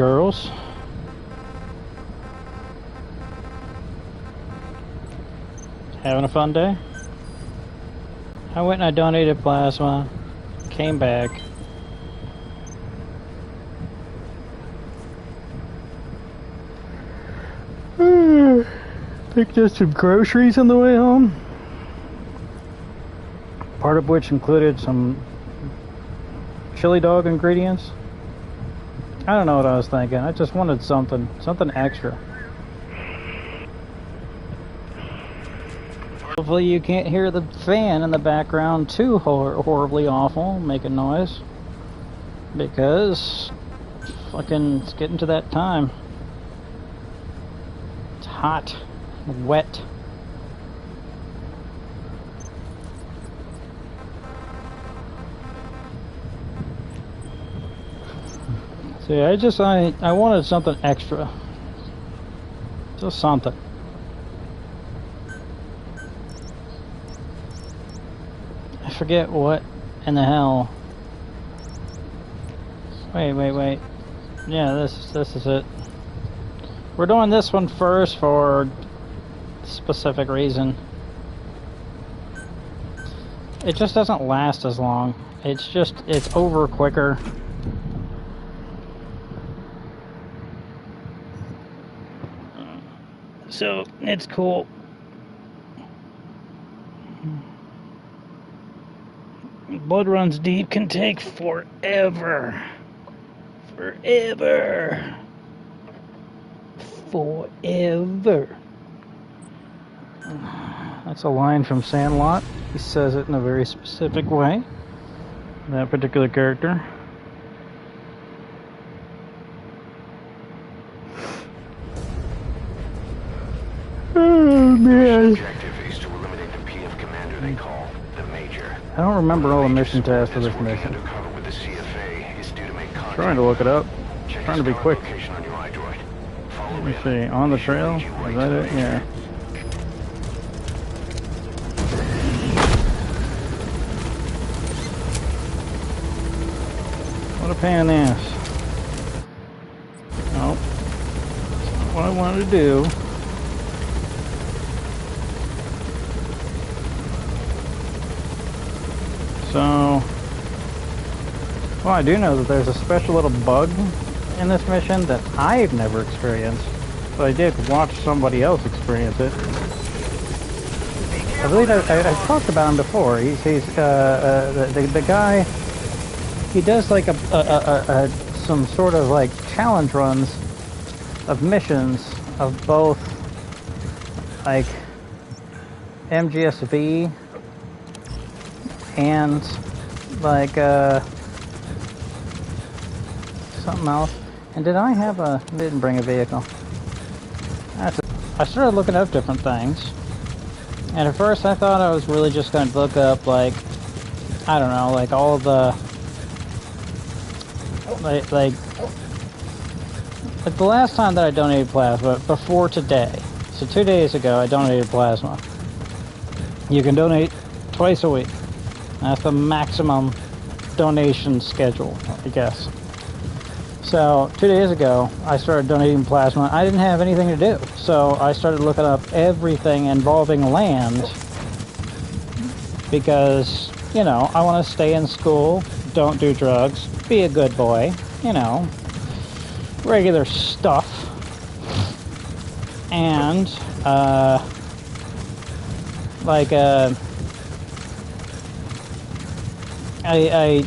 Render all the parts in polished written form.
girls. Having a fun day? I went and I donated plasma, came back. Picked up some groceries on the way home. Part of which included some chili dog ingredients. I don't know what I was thinking. I just wanted something extra. Hopefully you can't hear the fan in the background too horribly awful making noise, because fucking it's getting to that time. It's hot, wet. See, I wanted something extra. Just something. I forget what in the hell. Wait. Yeah, this is it. We're doing this one first for a specific reason. It just doesn't last as long. It's over quicker. So, it's cool. Blood Runs Deep can take forever. Forever. That's a line from Sandlot. He says it in a very specific way. That particular character. Oh man. I don't remember all the mission tasks for this mission. I'm trying to look it up. I'm trying to be quick. Let me see. On the trail? Is that it? Yeah. What a pain in the ass. Nope. That's not what I wanted to do. So, well, I do know that there's a special little bug in this mission that I've never experienced, but I did watch somebody else experience it. I believe I've talked about him before. He's the guy. He does like some sort of like challenge runs of missions of both like Mgsv and like something else. And did I have a... didn't bring a vehicle. I started looking up different things, and at first I thought I was really just going to look up like, I don't know, like all of the like the last time that I donated plasma before today, so 2 days ago I donated plasma. You can donate twice a week. That's the maximum donation schedule, I guess. So 2 days ago, I started donating plasma. I didn't have anything to do, so I started looking up everything involving land, because, you know, I want to stay in school, don't do drugs, be a good boy, you know, regular stuff. And, I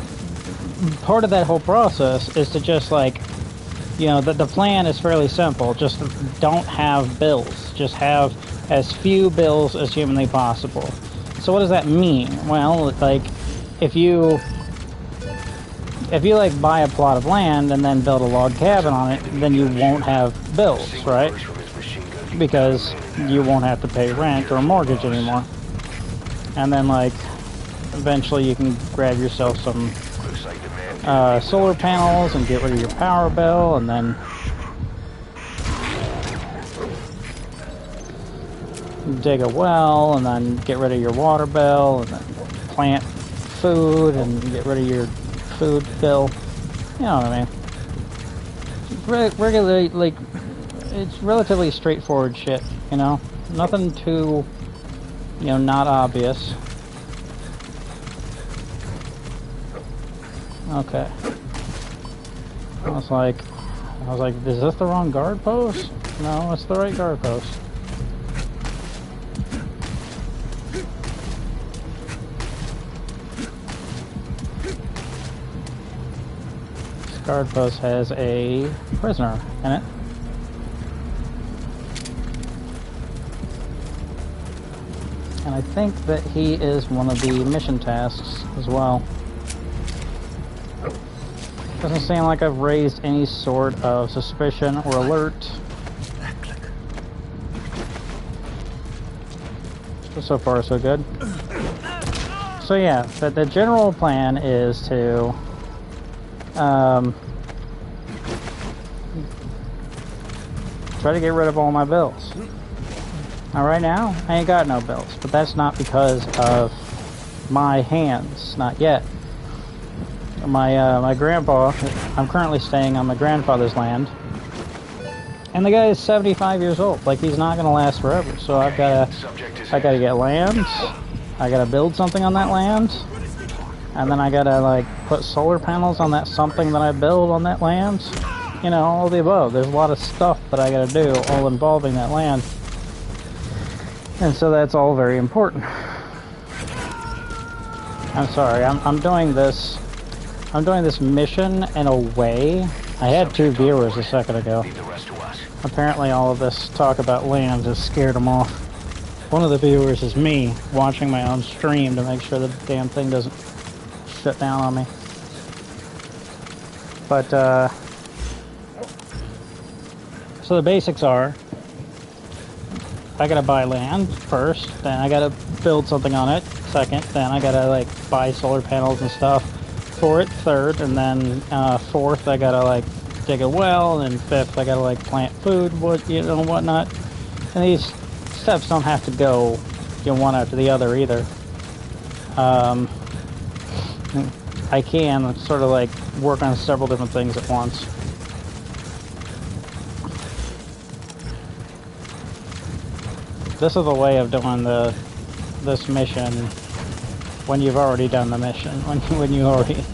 part of that whole process is to just, like, you know, the plan is fairly simple. Just don't have bills. Just have as few bills as humanly possible. So what does that mean? Well, like, if you like buy a plot of land and then build a log cabin on it, then you won't have bills, right? Because you won't have to pay rent or a mortgage anymore. And then, like, eventually you can grab yourself some solar panels and get rid of your power bill, and then dig a well, and then get rid of your water bill, and then plant food and get rid of your food bill. You know what I mean? regularly, like, it's relatively straightforward shit, you know? Nothing too, you know, not obvious. Okay. I was like, is this the wrong guard post? No, it's the right guard post. This guard post has a prisoner in it. And I think that he is one of the mission tasks as well. Doesn't seem like I've raised any sort of suspicion or alert. So far, so good. So yeah, the general plan is to try to get rid of all my bills. Now, right now, I ain't got no bills, but that's not because of my hands, not yet. My grandpa, I'm currently staying on my grandfather's land, and the guy is 75 years old. Like, he's not gonna last forever. So I gotta get land. I gotta build something on that land, and then I gotta like put solar panels on that something that I build on that land. You know, all the above. There's a lot of stuff that I gotta do, all involving that land, and so that's all very important. I'm sorry. I'm doing this. I'm doing this mission in a way. I had 2 viewers a second ago. Apparently all of this talk about land has scared them off. One of the viewers is me, watching my own stream to make sure the damn thing doesn't shut down on me. But, so the basics are, I gotta buy land first, then I gotta build something on it second, then I gotta like buy solar panels and stuff for it third, and then fourth I gotta like dig a well, and fifth I gotta like plant food, whatnot. And these steps don't have to go, you know, one after the other either. I can sort of like work on several different things at once. This is the way of doing this mission when you've already done the mission. When you already,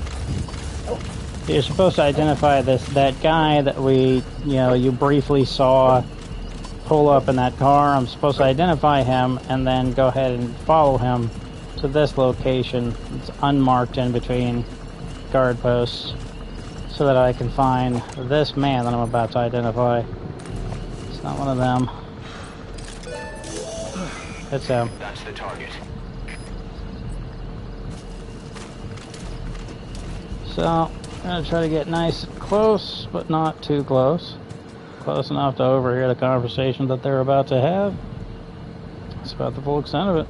you're supposed to identify that guy that you briefly saw pull up in that car. I'm supposed to identify him and then go ahead and follow him to this location. It's unmarked in between guard posts, so that I can find this man that I'm about to identify. It's not one of them. It's him. That's the target. So, I'm gonna try to get nice and close, but not too close. Close enough to overhear the conversation that they're about to have. That's about the full extent of it.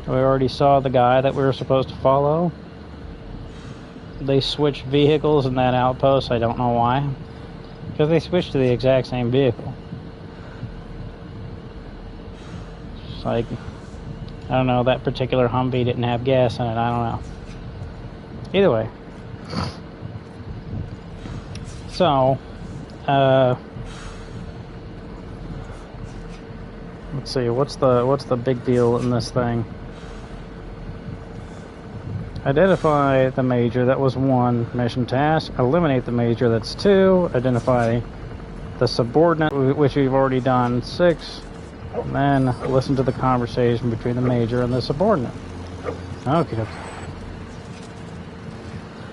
We already saw the guy that we were supposed to follow. They switched vehicles in that outpost. I don't know why. Because they switched to the exact same vehicle. It's like, I don't know, that particular Humvee didn't have gas in it. I don't know. Either way. So, let's see, what's the big deal in this thing? Identify the major, that was 1 mission task. Eliminate the major, that's 2. Identify the subordinate, which we've already done, 6. And then listen to the conversation between the major and the subordinate. Okay.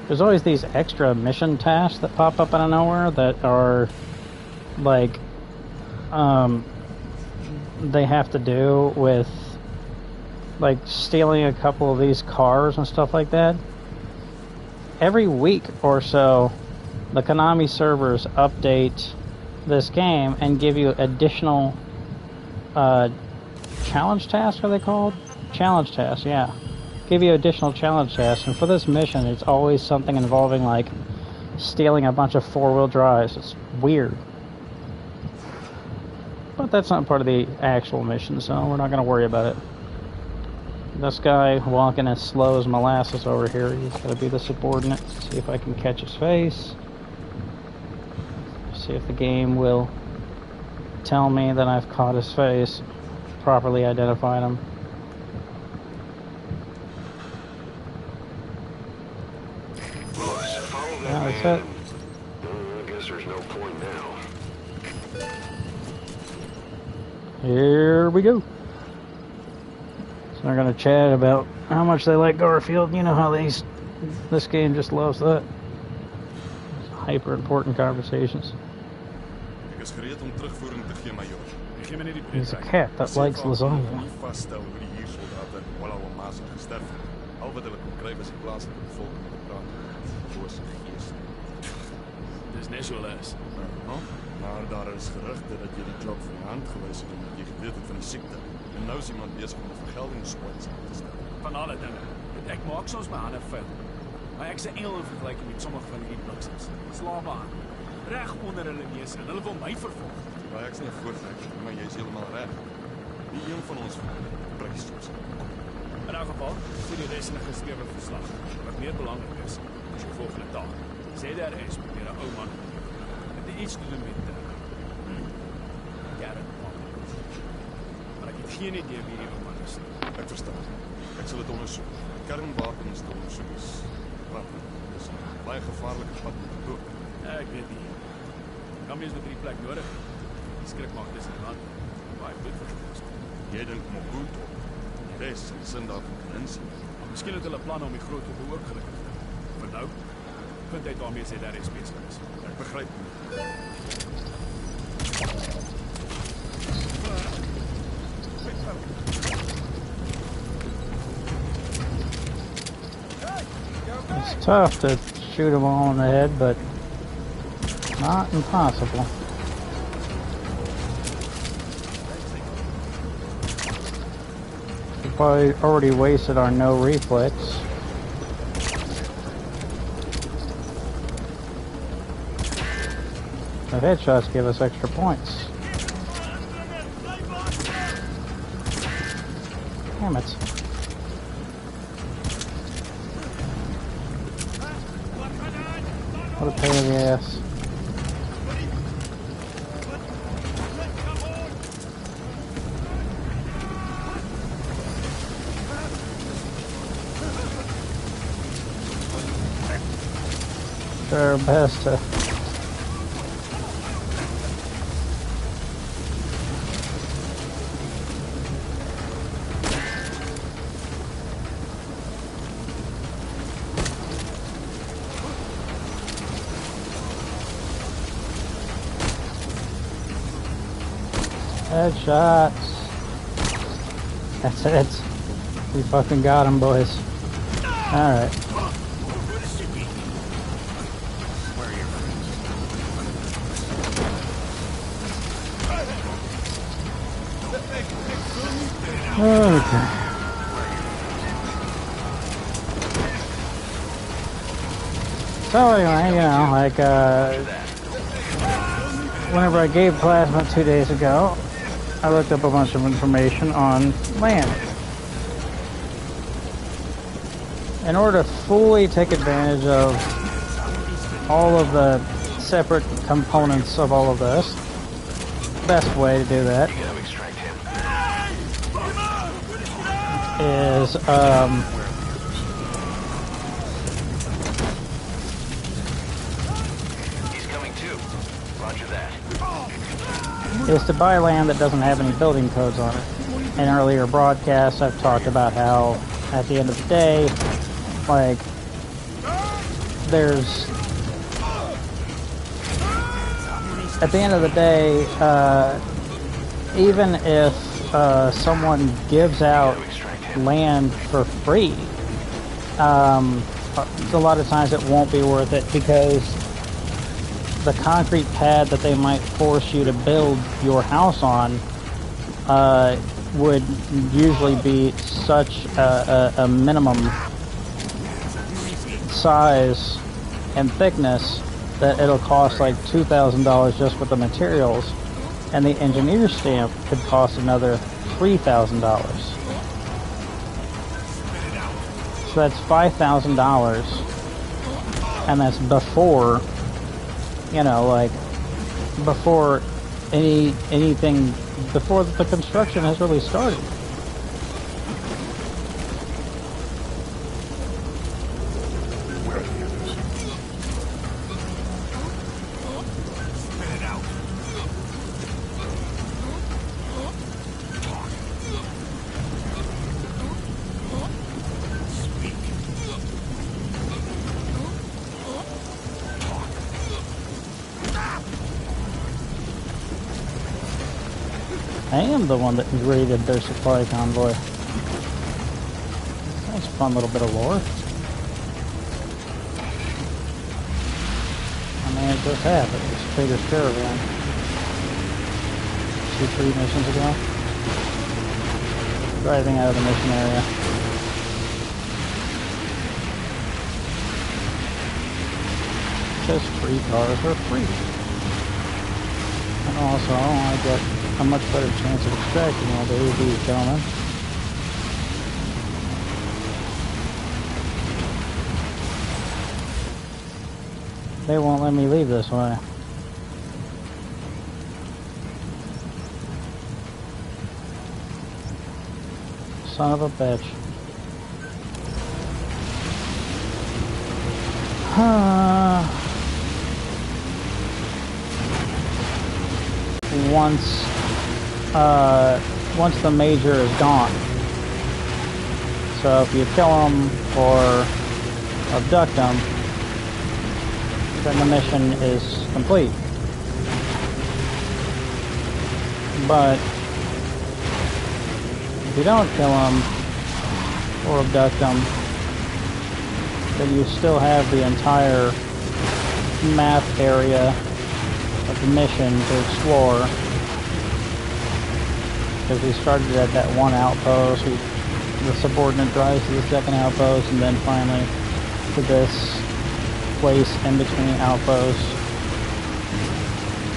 There's always these extra mission tasks that pop up out of nowhere that are like, they have to do with like stealing a couple of these cars and stuff like that. Every week or so, the Konami servers update this game and give you additional challenge tasks, are they called? Challenge tasks, yeah. Give you additional challenge tasks, and for this mission it's always something involving like stealing a bunch of 4-wheel drives. It's weird. But that's not part of the actual mission, so we're not going to worry about it. This guy walking as slow as molasses over here, he's got to be the subordinate. Let's see if I can catch his face. See if the game will tell me that I've caught his face, properly identified him. Yeah, that's it. I guess there's no point now. Here we go. So they're gonna chat about how much they like Garfield. You know how this game just loves that. Hyper important conversations. He's a cat that likes lasagna. Dis net so les. Maar daar is geruchte dat jy die job van je hand gewees het omdat jy geweet het van die siekte. En nou is iemand bezig om 'n vergeldingspot aan te stel. Van alle dinge. Ek maak soms my hande vuil. Maar ek's 'n engel in vergelyking met sommige van hierdie bliksems. Slawe aan. Reg onder hulle neus en hulle wil my vervolg. Maar ek's nie 'n voortrek, maar jy is heeltemal reg. Nie een van ons prys soms. In elk geval, vir die res in 'n geskrewe verslag. Wat meer belangrik is, is die volgende taak. Sê daar is met 'n ou man. Dit iets te doen met Garrett. Maar ek het geen idee wie die ou man is. Ek verstaan. Ek sal dit ondersoek. Kernwapens te ondersoek is pragtig. Dis 'n baie gevaarlike pad om te loop. Ek weet nie. Kan mens met hierdie plek nodig? Die skrik maak dis 'n land. Baie goed vir ons. Jy dink maar goed op. Die res in sin daarvan kan insien. Miskien het hulle planne om die groot hoop ook gelukkig te maak. Vir nou, vind hy daarmee sê daar is besig is. Ek begryp nie. It's tough to shoot them all in the head, but not impossible. We probably already wasted our no reflex. The headshots give us extra points. Damn it. What a pain in the ass. Their best to headshots. That's it. We fucking got him, boys. Alright. Okay. So anyway, you know, like, whenever I gave plasma 2 days ago, I looked up a bunch of information on land. In order to fully take advantage of all of the separate components of all of this, the best way to do that is is to buy land that doesn't have any building codes on it. In earlier broadcasts, I've talked about how, at the end of the day, like, at the end of the day, even if someone gives out land for free, a lot of times it won't be worth it because the concrete pad that they might force you to build your house on would usually be such a minimum size and thickness that it'll cost like $2,000 just with the materials, and the engineer stamp could cost another $3,000. So that's $5,000, and that's before, you know, like before anything, before the construction has really started. Where are the others? Spit it out. Speak. I am the one that raided their supply convoy. Nice fun little bit of lore. I mean, it just happened. It's Trader's Caravan. 2-3 missions ago. Driving out of the mission area. Just free cars are free. And also, I get a much better chance of extracting all the AV gentlemen. They won't let me leave this way. Son of a bitch. Once the major is gone. So if you kill him or abduct him, then the mission is complete. But if you don't kill him or abduct him, then you still have the entire map area of the mission to explore. Because we started at that one outpost, the subordinate drives to the second outpost, and then finally to this place in between outposts.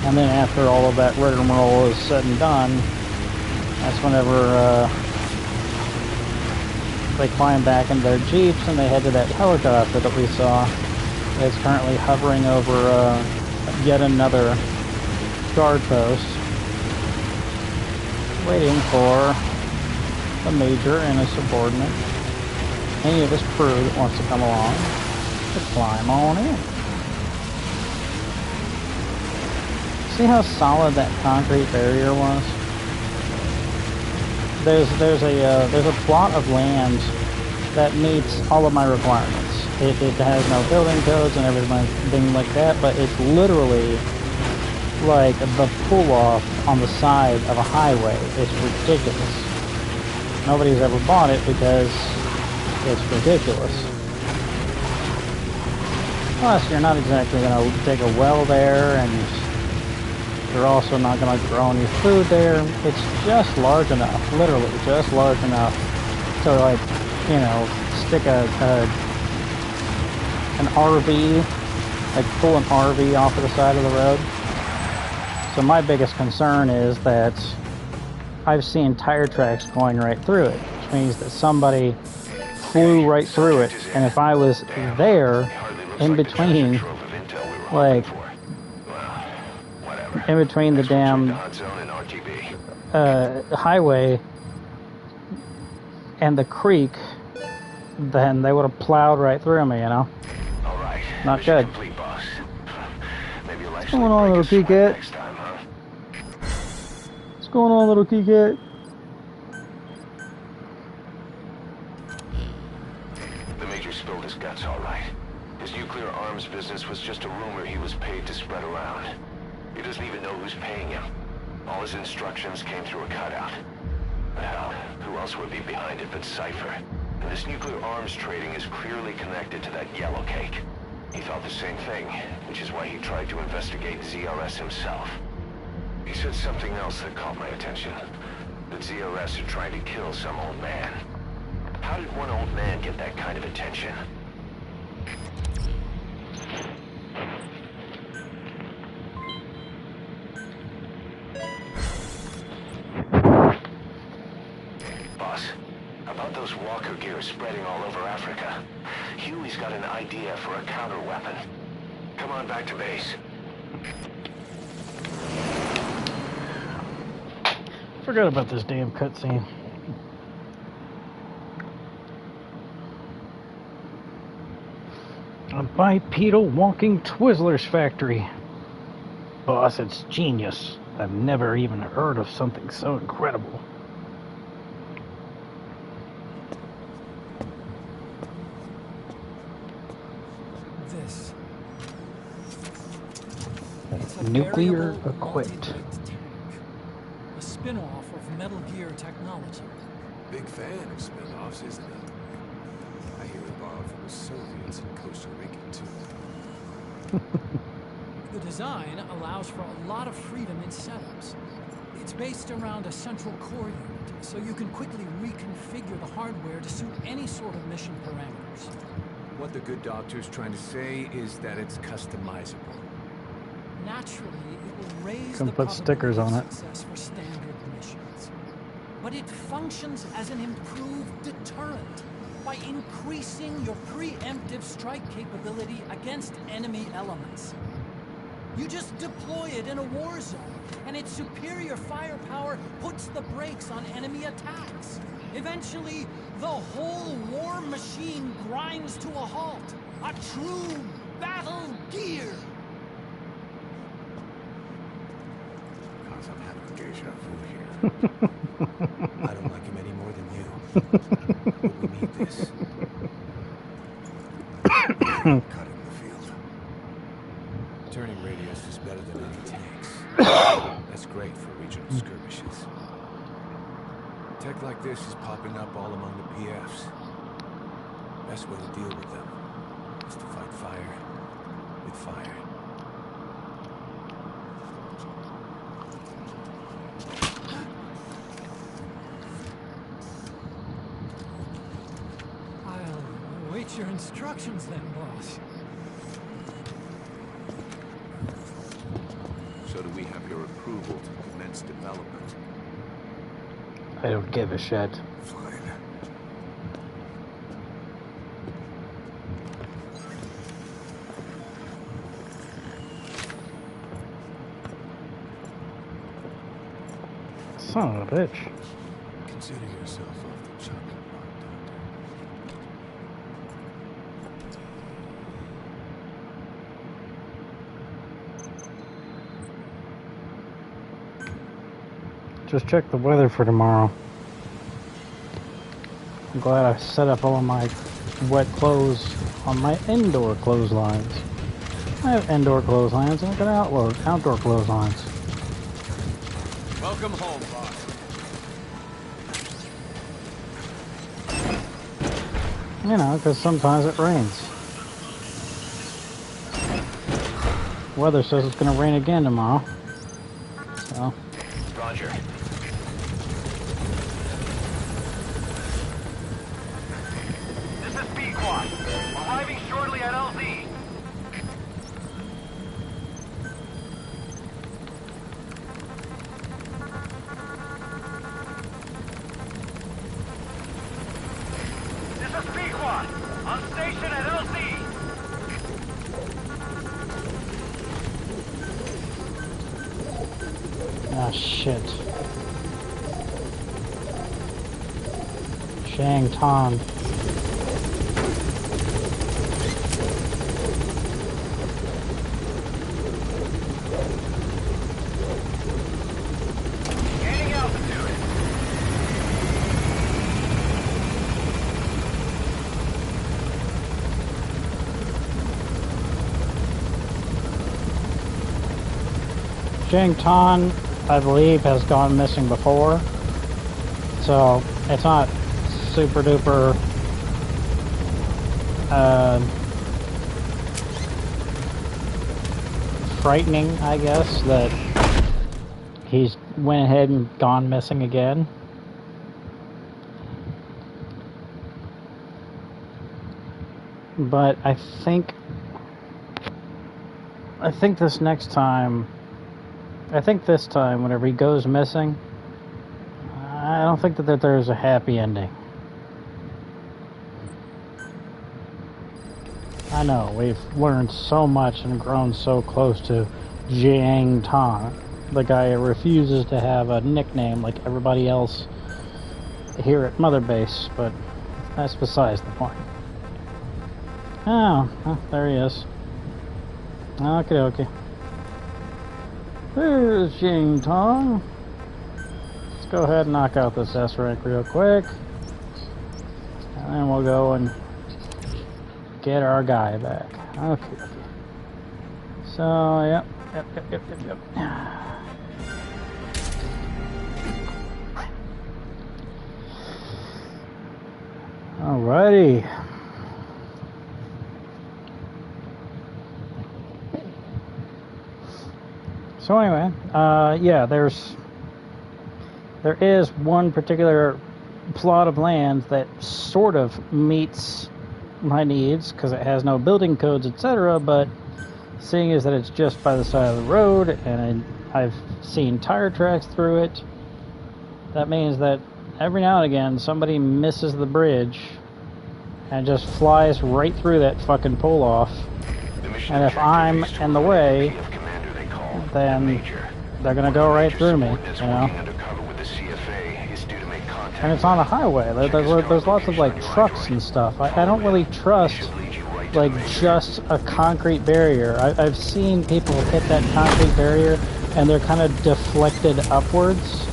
And then after all of that rigmarole is said and done, that's whenever they climb back into their jeeps and they head to that helicopter that we saw. It's currently hovering over yet another guard post, waiting for a major and a subordinate, any of his crew that wants to come along, to climb on in. See how solid that concrete barrier was? There's a plot of land that meets all of my requirements. It has no building codes and everything like that, but it's literally like the pull-off on the side of a highway. It's ridiculous. Nobody's ever bought it because it's ridiculous. Plus, you're not exactly going to dig a well there, and you're also not going to grow any food there. It's just large enough, literally just large enough to, like, you know, stick an RV, like pull an RV off of the side of the road. So my biggest concern is that I've seen tire tracks going right through it, which means that somebody flew right through it. And if I was there, in between, like, in between the damn highway and the creek, then they would have plowed right through me, you know? Not good. What's going on, little key cat? What's going on, little key cat? The Major spilled his guts, all right. His nuclear arms business was just a rumor he was paid to spread around. He doesn't even know who's paying him. All his instructions came through a cutout. Well, who else would be behind it but Cypher? And this nuclear arms trading is clearly connected to that yellow cake. He thought the same thing, which is why he tried to investigate ZRS himself. He said something else that caught my attention. That ZRS are trying to kill some old man. How did one old man get that kind of attention? Boss, about those walker gears spreading all over Africa, Huey's got an idea for a counter weapon. Come on back to base. Forgot about this damn cutscene. A bipedal walking Twizzlers factory. Boss, it's genius. I've never even heard of something so incredible. This. It's a Nuclear variable equipped. multi-blade tank, a spin-off of Metal Gear technology. Big fan of spin-offs, isn't he? I hear he borrowed from the Soviets in Costa Rica, too. The design allows for a lot of freedom in setups. It's based around a central core unit, so you can quickly reconfigure the hardware to suit any sort of mission parameters. What the good doctor's trying to say is that it's customizable. Naturally, it will raise Can the put stickers on probability it. of success for standard missions. But it functions as an improved deterrent by increasing your preemptive strike capability against enemy elements. You just deploy it in a war zone, and its superior firepower puts the brakes on enemy attacks. Eventually, the whole war machine grinds to a halt. A true battle gear. Cause I'm having deja vu here. I don't like him any more than you. But we need this. Cut in the field. Turning radius is better than any tanks. That's great for regional skirmishes. Tech like this is popping up all among the PFs. Best way to deal with them is to fight fire with fire. I'll await your instructions then, boss. So do we have your approval to commence development? I don't give a shit. Fine. Son of a bitch. Consider yourself off the chocolate bar, Doctor. Just check the weather for tomorrow. I'm glad I set up all of my wet clothes on my indoor clotheslines. I have indoor clotheslines and I got outdoor clotheslines. Welcome home, boss. You know, because sometimes it rains. Weather says it's going to rain again tomorrow. So. Roger. This is Pequod. Arriving shortly at LZ. This is Pequod. On station at LZ. Ah, shit. Shang Tong. Gaining altitude. Shang Tong, I believe, has gone missing before. So, it's not super duper frightening, I guess, that he's went ahead and gone missing again. But I think this next time, this time, whenever he goes missing, I don't think that there's a happy ending. I know, we've learned so much and grown so close to Jiang Tong. the guy refuses to have a nickname like everybody else here at Mother Base, but that's besides the point. Oh, there he is. Okay, okay. There's Jing Tong. Let's go ahead and knock out this S rank real quick. And then we'll go and get our guy back. Okay, okay. So, yep. Alrighty. So anyway, yeah, there is one particular plot of land that sort of meets my needs because it has no building codes, etc. But seeing as that it's just by the side of the road and I've seen tire tracks through it, that means that every now and again somebody misses the bridge and just flies right through that fucking pull off. And if I'm in the way, then they're gonna go right through me, you know. And it's on a highway. There's lots of like trucks and stuff. I don't really trust like just a concrete barrier. I've seen people hit that concrete barrier and they're kind of deflected upwards.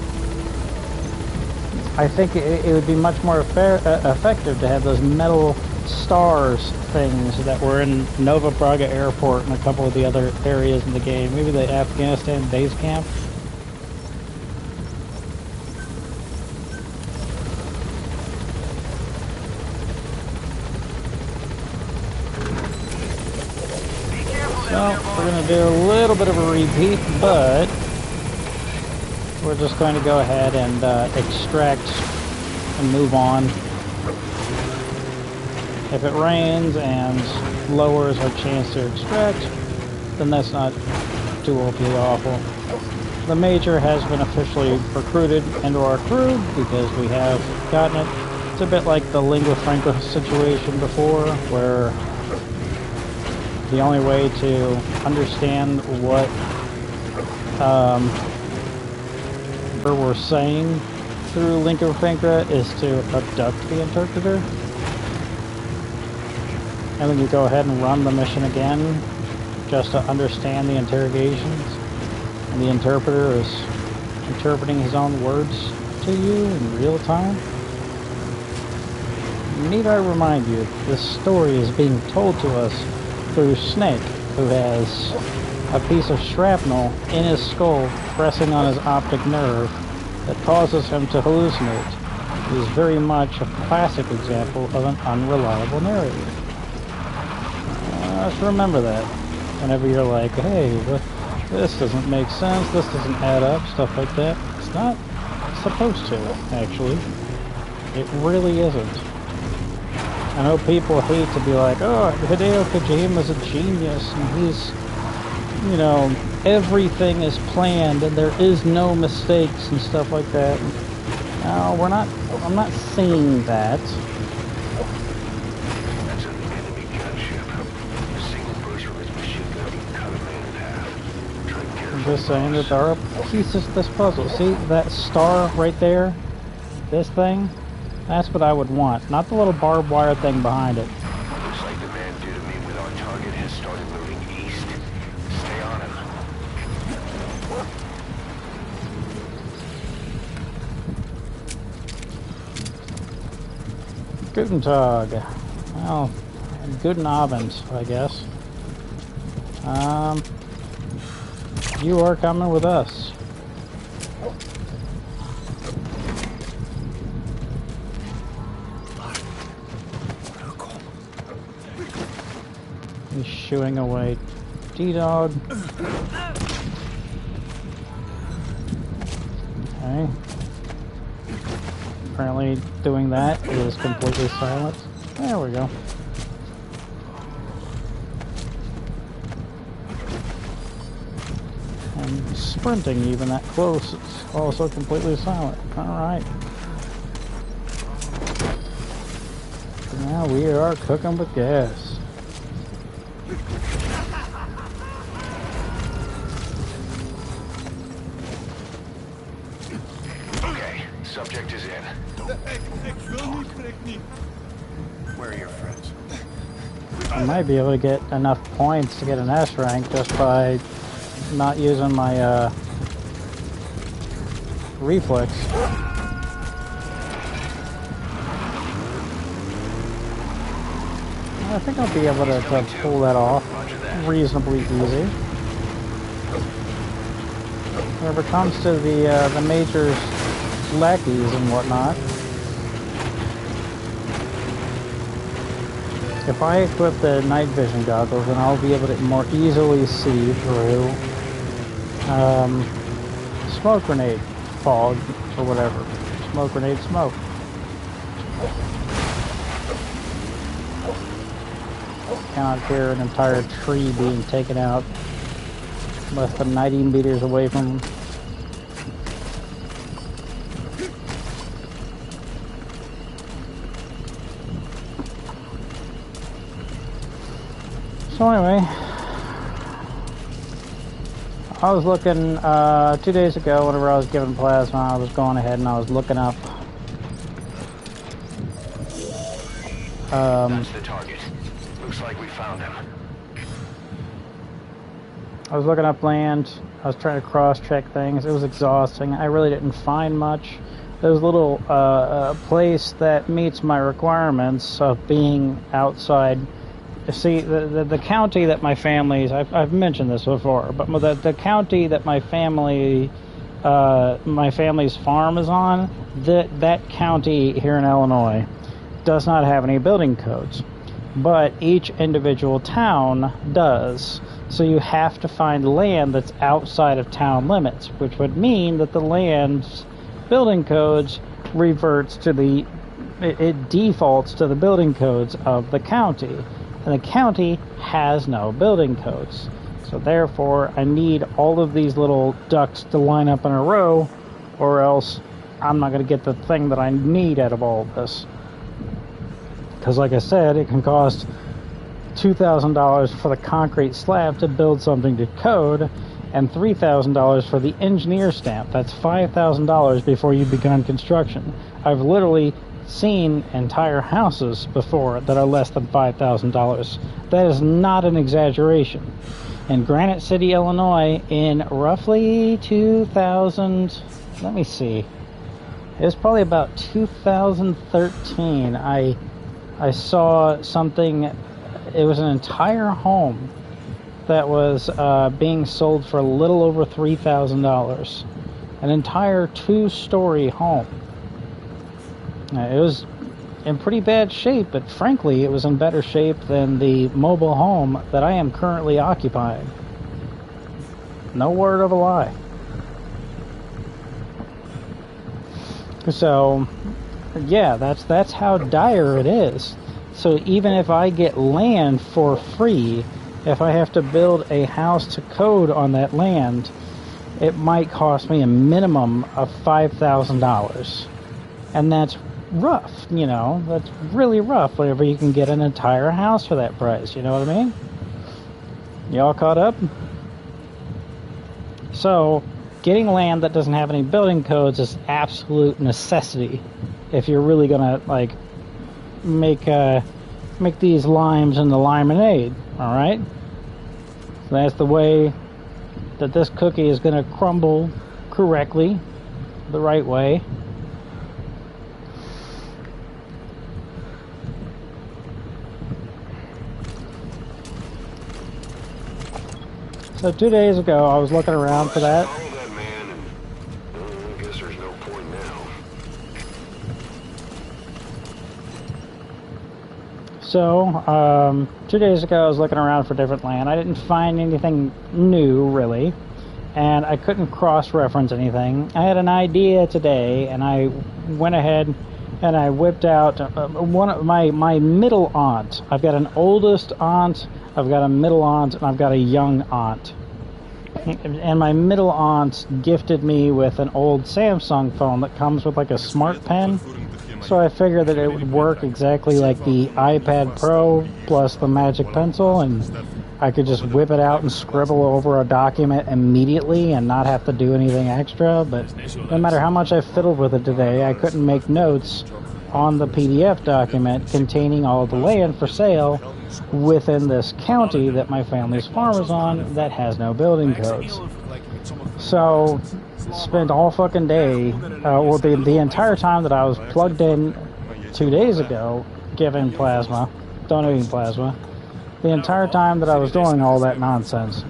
I think it would be much more effective to have those metal stars things that were in Nova Braga Airport and a couple of the other areas in the game. Maybe the Afghanistan base camp. So, we're going to do a little bit of a repeat, but we're just going to go ahead and extract and move on. If it rains and lowers our chance to extract, then that's not too awfully awful. The Major has been officially recruited into our crew because we have gotten it. It's a bit like the lingua franca situation before, where the only way to understand what we're saying through lingua franca is to abduct the interpreter. And then you go ahead and run the mission again just to understand the interrogations. And the interpreter is interpreting his own words to you in real time. Need I remind you, this story is being told to us through Snake, who has a piece of shrapnel in his skull pressing on his optic nerve that causes him to hallucinate. It is very much a classic example of an unreliable narrator. Just remember that whenever you're like, hey, this doesn't make sense, this doesn't add up, stuff like that. It's not supposed to, actually. It really isn't. I know people hate to be like, oh, Hideo Kojima's a genius, and he's, you know, everything is planned, and there is no mistakes and stuff like that. No, I'm not saying that. I'm just saying that there are pieces to this puzzle. See that star right there? This thing? That's what I would want. Not the little barbed wire thing behind it. Looks like the man due to meet with our target has started moving east. Stay on him. Guten Tag. Well, guten Abend, I guess. You are coming with us. He's shooing away D-Dog. Okay. Apparently doing that is completely silent. There we go. And sprinting even that close, it's also completely silent. Alright. Now we are cooking with gas. Subject is in. Where are your friends? I might be able to get enough points to get an S rank just by not using my reflex. I think I'll be able to pull that off reasonably easy. Whenever it comes to the major's lackeys and whatnot, if I equip the night vision goggles, then I'll be able to more easily see through smoke grenade fog or whatever. Smoke grenade smoke. Cannot hear an entire tree being taken out less than 90 meters away from them. So anyway, I was looking 2 days ago whenever I was given plasma. I was going ahead and I was looking up That's the target. Looks like we found him. I was looking up land. I was trying to cross-check things. It was exhausting. I really didn't find much. There's a little place that meets my requirements of being outside. See, the county that my family's, I've mentioned this before, but the county that my family's farm is on, that county here in Illinois does not have any building codes, but each individual town does. So you have to find land that's outside of town limits, which would mean that the land's building codes reverts to it defaults to the building codes of the county. And the county has no building codes. So therefore, I need all of these little ducks to line up in a row, or else I'm not going to get the thing that I need out of all of this. Because like I said, it can cost $2,000 for the concrete slab to build something to code, and $3,000 for the engineer stamp. That's $5,000 before you begin construction. I've literally seen entire houses before that are less than $5,000. That is not an exaggeration. In Granite City, Illinois, in roughly 2000, let me see, it was probably about 2013, I saw something. It was an entire home that was being sold for a little over $3,000. An entire 2-story home. It was in pretty bad shape, but frankly, it was in better shape than the mobile home that I am currently occupying. No word of a lie. So, yeah, that's how dire it is. So even if I get land for free, if I have to build a house to code on that land, it might cost me a minimum of $5,000. And that's rough, you know, that's really rough whenever you can get an entire house for that price, you know what I mean? Y'all caught up? So, getting land that doesn't have any building codes is absolute necessity if you're really gonna, like, make these limes into limonade, alright? So that's the way that this cookie is gonna crumble correctly, the right way. So 2 days ago, I was looking around for that. Follow that man, and I guess there's no point now. So, 2 days ago, I was looking around for different land. I didn't find anything new, really, and I couldn't cross-reference anything. I had an idea today, and I went ahead and I whipped out one of my middle aunt. I've got an oldest aunt, I've got a middle aunt, and I've got a young aunt. And my middle aunt gifted me with an old Samsung phone that comes with like a smart pen. So I figured that it would work exactly like the iPad Pro plus the Magic Pencil, and I could just whip it out and scribble over a document immediately and not have to do anything extra, but no matter how much I fiddled with it today, I couldn't make notes on the PDF document containing all the land for sale within this county that my family's farm is on that has no building codes. So, spent all fucking day, well, the entire time that I was plugged in 2 days ago, giving plasma, donating plasma, the entire time that I was doing all that nonsense,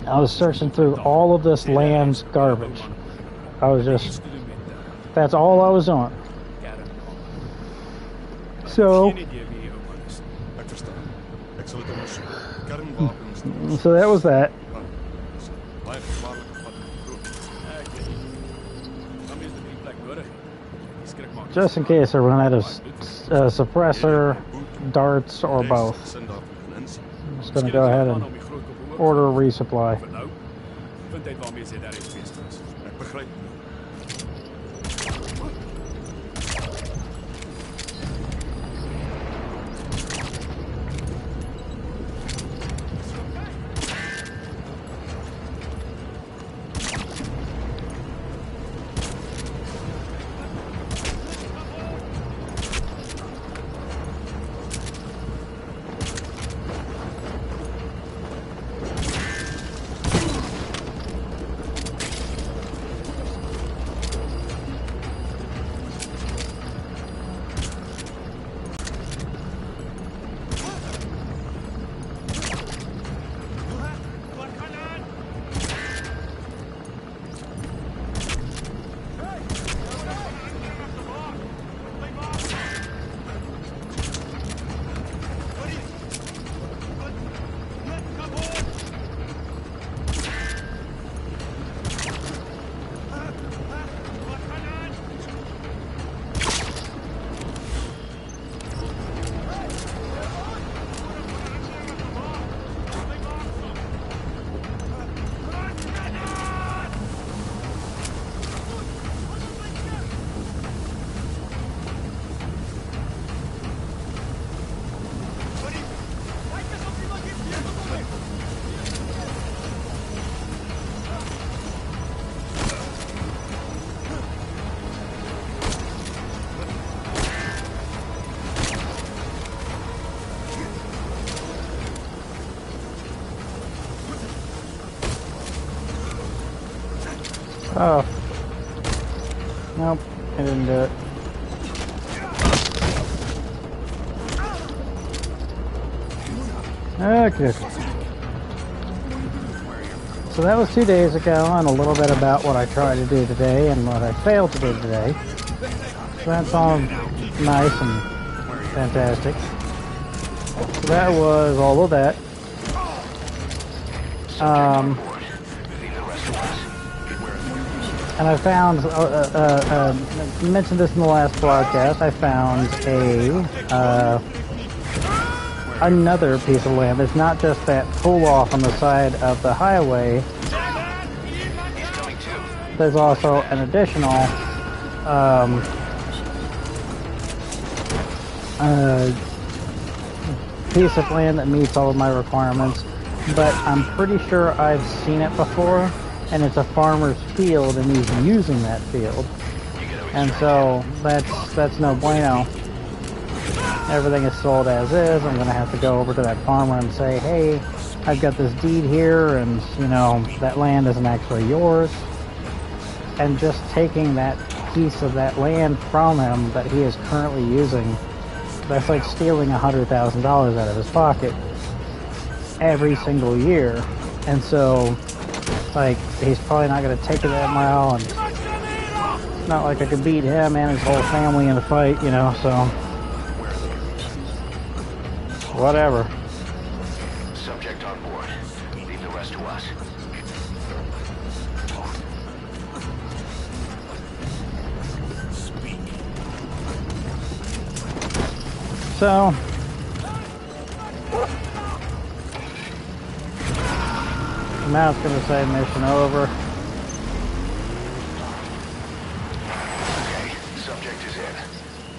I was searching through all of this land's garbage. I was just, that's all I was doing. So that was that. Just in case I run out of suppressor, darts, or both. I'm just going to go ahead and order a resupply. Oh. Nope, I didn't do it. Okay. So that was 2 days ago, and a little bit about what I tried to do today and what I failed to do today. So that's all nice and fantastic. So that was all of that. And I found, mentioned this in the last broadcast, I found another piece of land. It's not just that pull off on the side of the highway. There's also an additional piece of land that meets all of my requirements, but I'm pretty sure I've seen it before, and it's a farmer's field, and he's using that field, and so that's no bueno. Everything is sold as is. I'm gonna have to go over to that farmer and say, hey, I've got this deed here, and you know that land isn't actually yours, and just taking that piece of that land from him that he is currently using, that's like stealing $100,000 out of his pocket every single year. And so, like, he's probably not going to take it that mile, and it's not like I could beat him and his whole family in a fight, you know, so whatever. Subject on board. Leave the rest to us. So now it's going to say mission over. Okay, subject is in.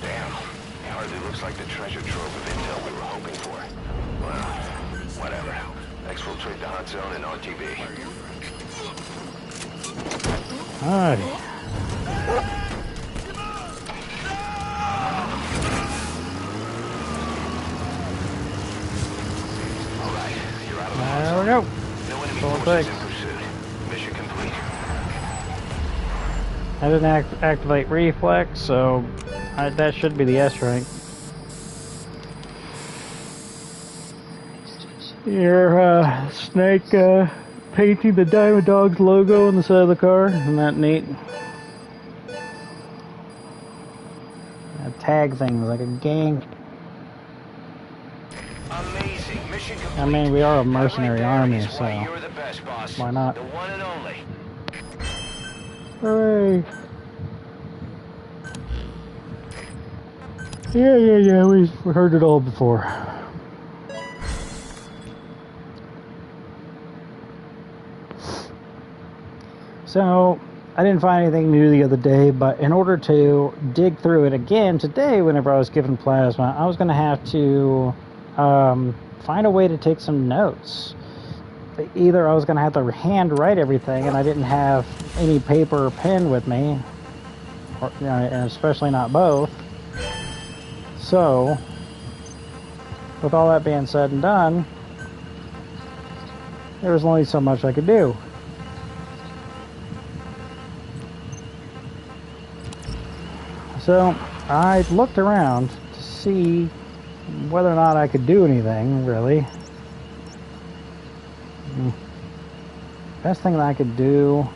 Damn, it hardly looks like the treasure trove of intel we were hoping for. Well, whatever. zone and RTB. Alrighty. Alright, you're out of the There we go. No enemy Full forces six. in pursuit. Mission complete. I didn't activate reflex, so that should be the S rank. Your snake painting the Diamond Dogs logo on the side of the car. Isn't that neat? Tag things like a gang. Amazing. Mission complete. I mean, we are a mercenary That right army, there is why so you're the best, boss. why not? The one and only. Hooray! Yeah, we heard it all before. So, I didn't find anything new the other day, but in order to dig through it again today, whenever I was given plasma, I was going to have to find a way to take some notes. Either I was going to have to hand write everything, and I didn't have any paper or pen with me, or, and especially not both. So, with all that being said and done, there was only so much I could do. So, I looked around to see whether or not I could do anything, really. Best thing that I could do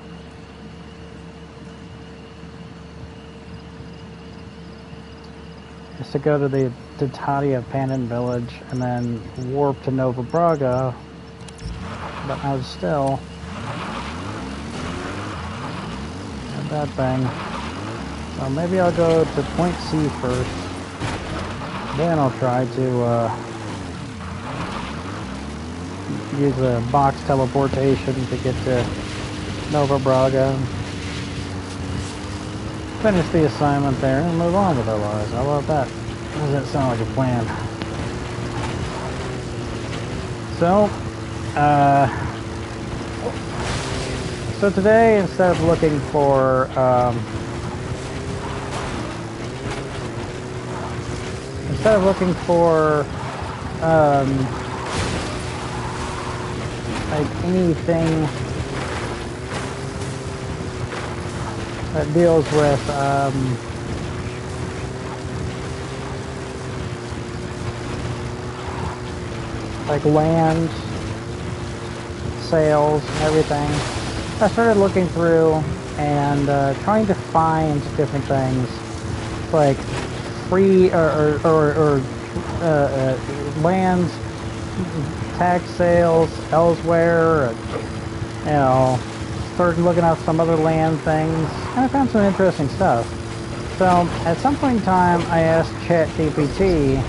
is to go to the Tatia Abandoned Village and then warp to Nova Braga, but I was still at that thing. So maybe I'll go to Point C first, then I'll try to use a box teleportation to get to Nova Braga, finish the assignment there, and move on with our lives. How about that? Does that sound like a plan? So, so today, instead of looking for like anything that deals with like land sales and everything, I started looking through and trying to find different things like free or land tax sales elsewhere. You know, started looking up some other land things, and I found some interesting stuff. So at some point in time, I asked ChatGPT,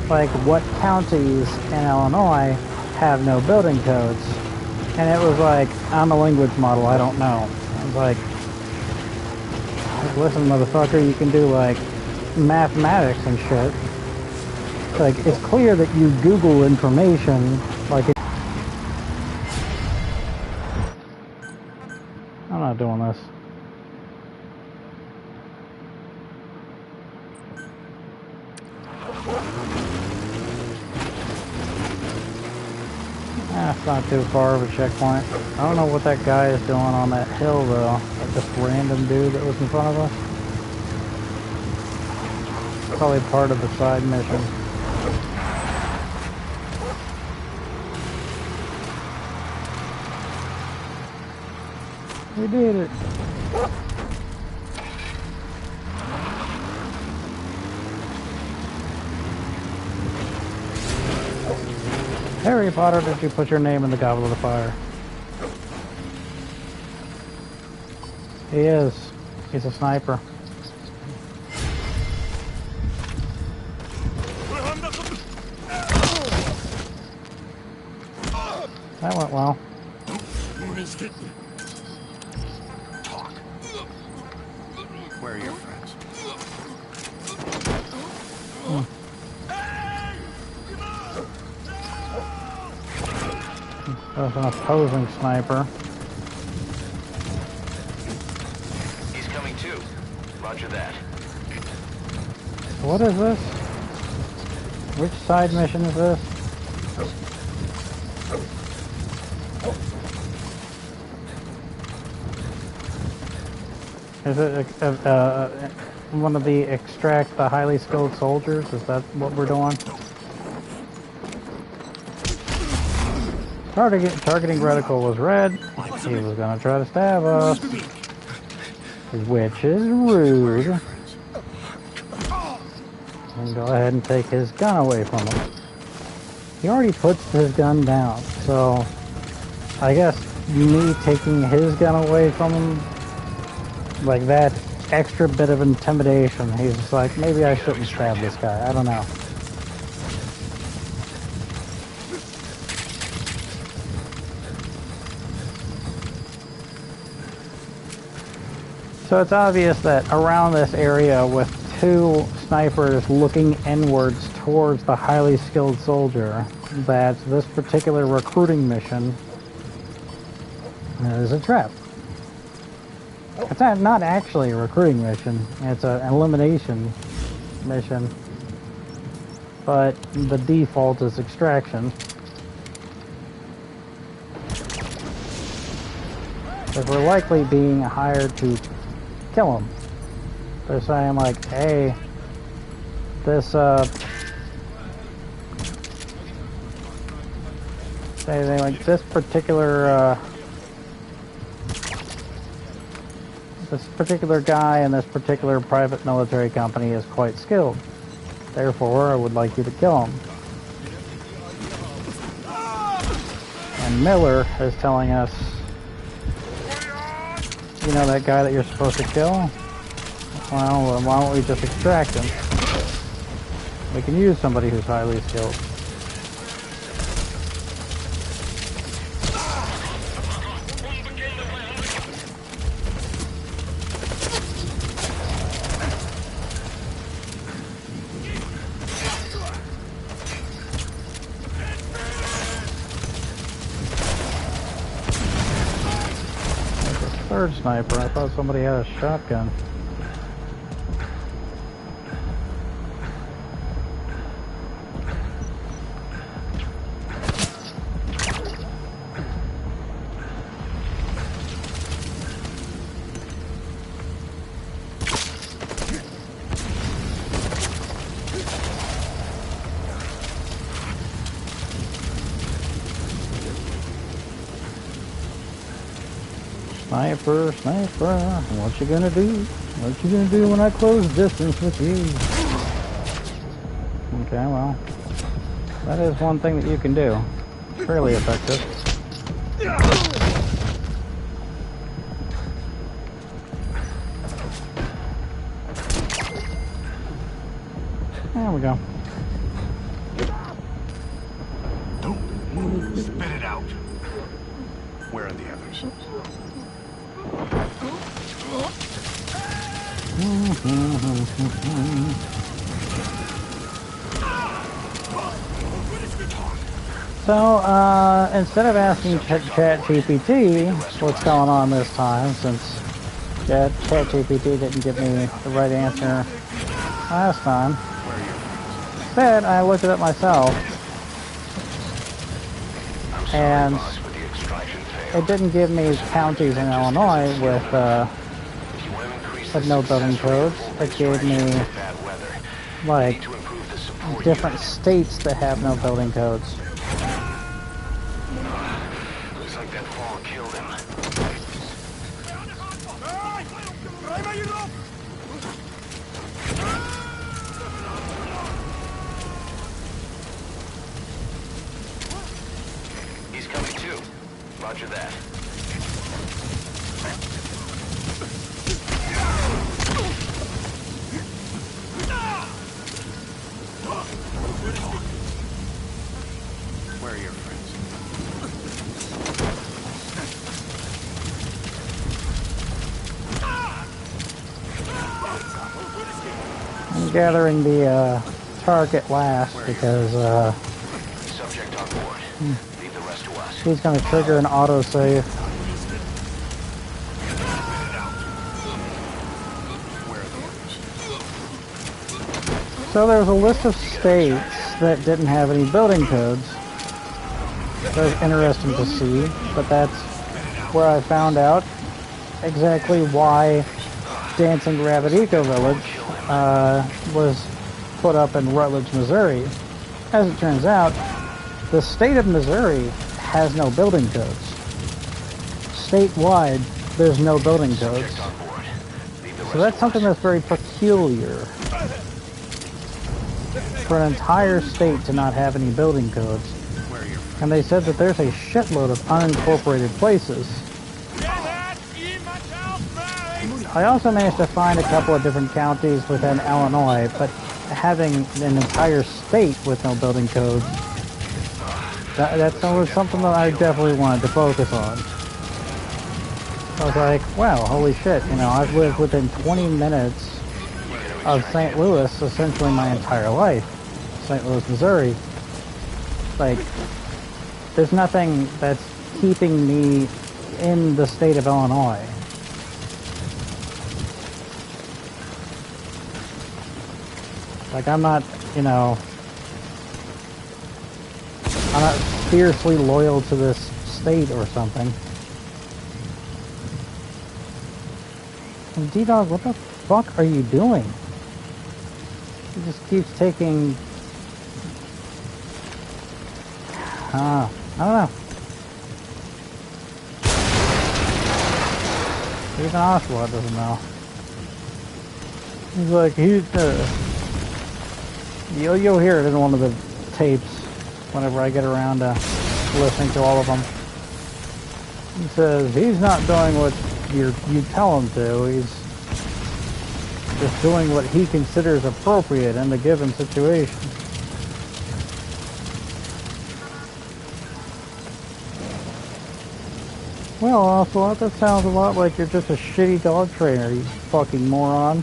like, what counties in Illinois have no building codes, and it was like, I'm a language model, I don't know. I was like, listen, motherfucker, you can do like mathematics and shit. Like, it's clear that you Google information, like, I'm not doing this. That's not too far of a checkpoint. I don't know what that guy is doing on that hill, though. Like this random dude that was in front of us. Probably part of the side mission. We did it. Harry Potter, did you put your name in the Goblet of Fire? He is. He's a sniper. That went well. Talk. Where are your friends? There's an opposing sniper. He's coming too. Roger that. What is this? Which side mission is this? Is it one of the extract the highly skilled soldiers? Is that what we're doing? Targeting reticle was red. He was gonna try to stab us, which is rude. And go ahead and take his gun away from him. He already puts his gun down, so I guess me taking his gun away from him, like that extra bit of intimidation, he's just like, maybe I shouldn't stab this guy. I don't know. So it's obvious that around this area with two snipers looking inwards towards the highly skilled soldier, that this particular recruiting mission is a trap. It's not actually a recruiting mission, it's an elimination mission, but the default is extraction. Because we're likely being hired to kill him. They're saying like, hey, this they like this particular guy in this particular private military company is quite skilled. Therefore, I would like you to kill him. And Miller is telling us, you know that guy that you're supposed to kill? Well, why don't we just extract him? We can use somebody who's highly skilled. Third sniper. I thought somebody had a shotgun. Sniper, sniper, what you gonna do? What you gonna do when I close distance with you? Okay, well, that is one thing that you can do. Fairly effective. There we go. Don't move. Spit it out. Where are the others? So, instead of asking ChatGPT what's going on this time, since ChatGPT didn't give me the right answer last time, instead I looked it up myself, and it didn't give me counties in Illinois with no building codes. It gave me like different states that have no building codes. Looks like that fall killed him. He's coming too. Roger that. Where are your friends? I'm gathering the target last because Subject on board. Leave the rest to us. he's going to trigger an autosave. So there was a list of states that didn't have any building codes. That was interesting to see, but that's where I found out exactly why Dancing Rabbit Eco Village was put up in Rutledge, Missouri. As it turns out, the state of Missouri has no building codes. Statewide, there's no building codes. So that's something that's very peculiar. For an entire state to not have any building codes. And they said that there's a shitload of unincorporated places. I also managed to find a couple of different counties within Illinois, but having an entire state with no building codes, that's something that I definitely wanted to focus on. I was like, wow, holy shit, you know, I've lived within 20 minutes of St. Louis essentially my entire life. St. Louis, Missouri. Like, there's nothing that's keeping me in the state of Illinois. Like, I'm not, you know, I'm not fiercely loyal to this state or something. And D-Dog, what the fuck are you doing? He just keeps taking... I don't know. Even Ocelot doesn't know. He's like, you'll hear it in one of the tapes whenever I get around to listening to all of them. He says he's not doing what you tell him to. He's just doing what he considers appropriate in the given situation. Well, Ocelot, that sounds a lot like you're just a shitty dog trainer, you fucking moron.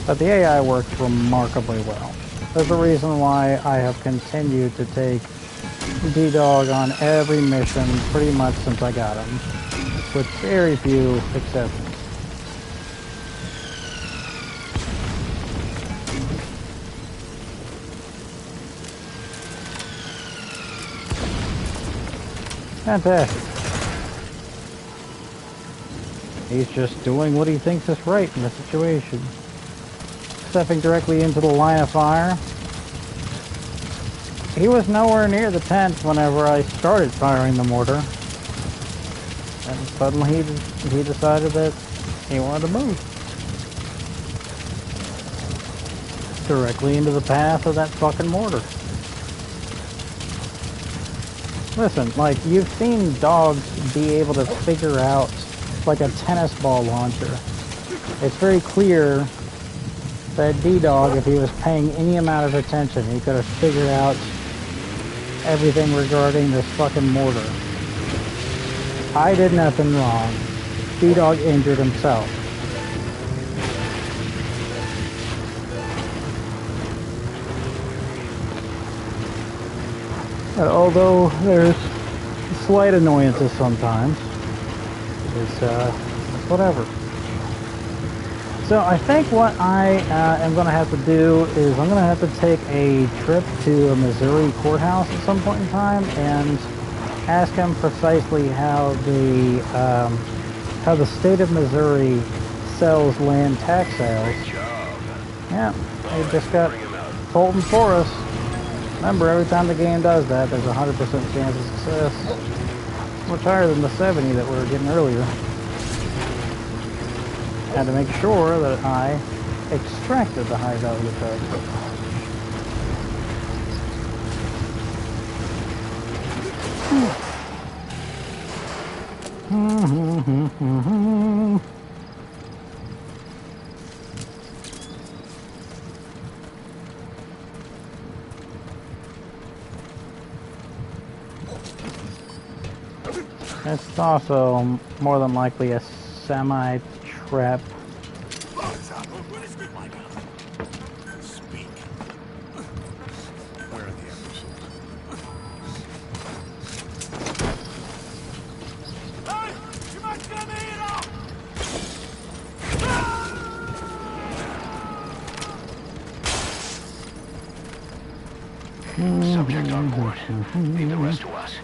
But the AI works remarkably well. There's a reason why I have continued to take D-Dog on every mission pretty much since I got him, with very few exceptions. Fantastic. He's just doing what he thinks is right in the situation. Stepping directly into the line of fire. He was nowhere near the tent whenever I started firing the mortar. And suddenly he decided that he wanted to move. Directly into the path of that fucking mortar. Listen, like, you've seen dogs be able to figure out, like, a tennis ball launcher. It's very clear that D-Dog, if he was paying any amount of attention, he could have figured out everything regarding this fucking mortar. I did nothing wrong. D-Dog injured himself. Although there's slight annoyances sometimes, it's whatever. So I think what I am going to have to do is I'm going to have to take a trip to a Missouri courthouse at some point in time and ask him precisely how the state of Missouri sells land tax sales. Yeah, they just got Fulton Forest. Remember, every time the game does that, there's a 100% chance of success. Much higher than the 70 that we were getting earlier. Had to make sure that I extracted the high value tags. It's also more than likely a semi-trap. Speak. Where are the others? Subject on board. Leave the rest to us.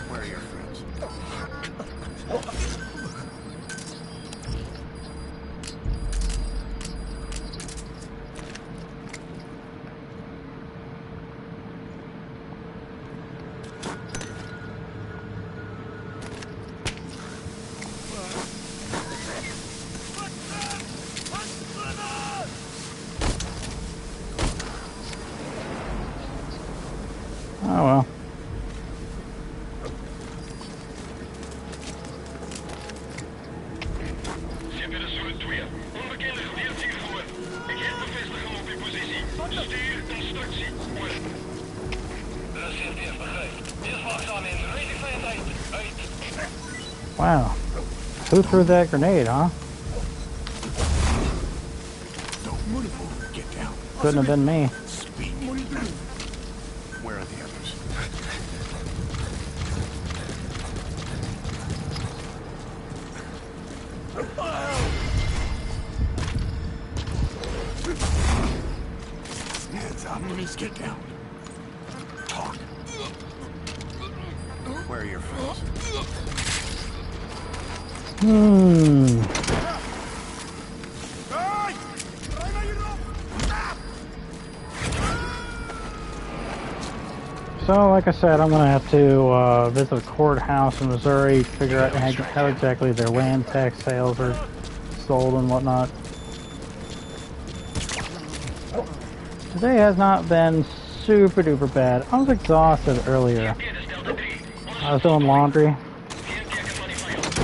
Where are your friends? Oh well. Wow. Who threw that grenade, huh? Get down. Couldn't have been me. Speak. Where are the others? Hands up. Please get down. Talk. Where are your friends? So, like I said, I'm going to have to visit a courthouse in Missouri, figure out how exactly their land tax sales are sold and whatnot. Today has not been super duper bad. I was exhausted earlier. I was doing laundry.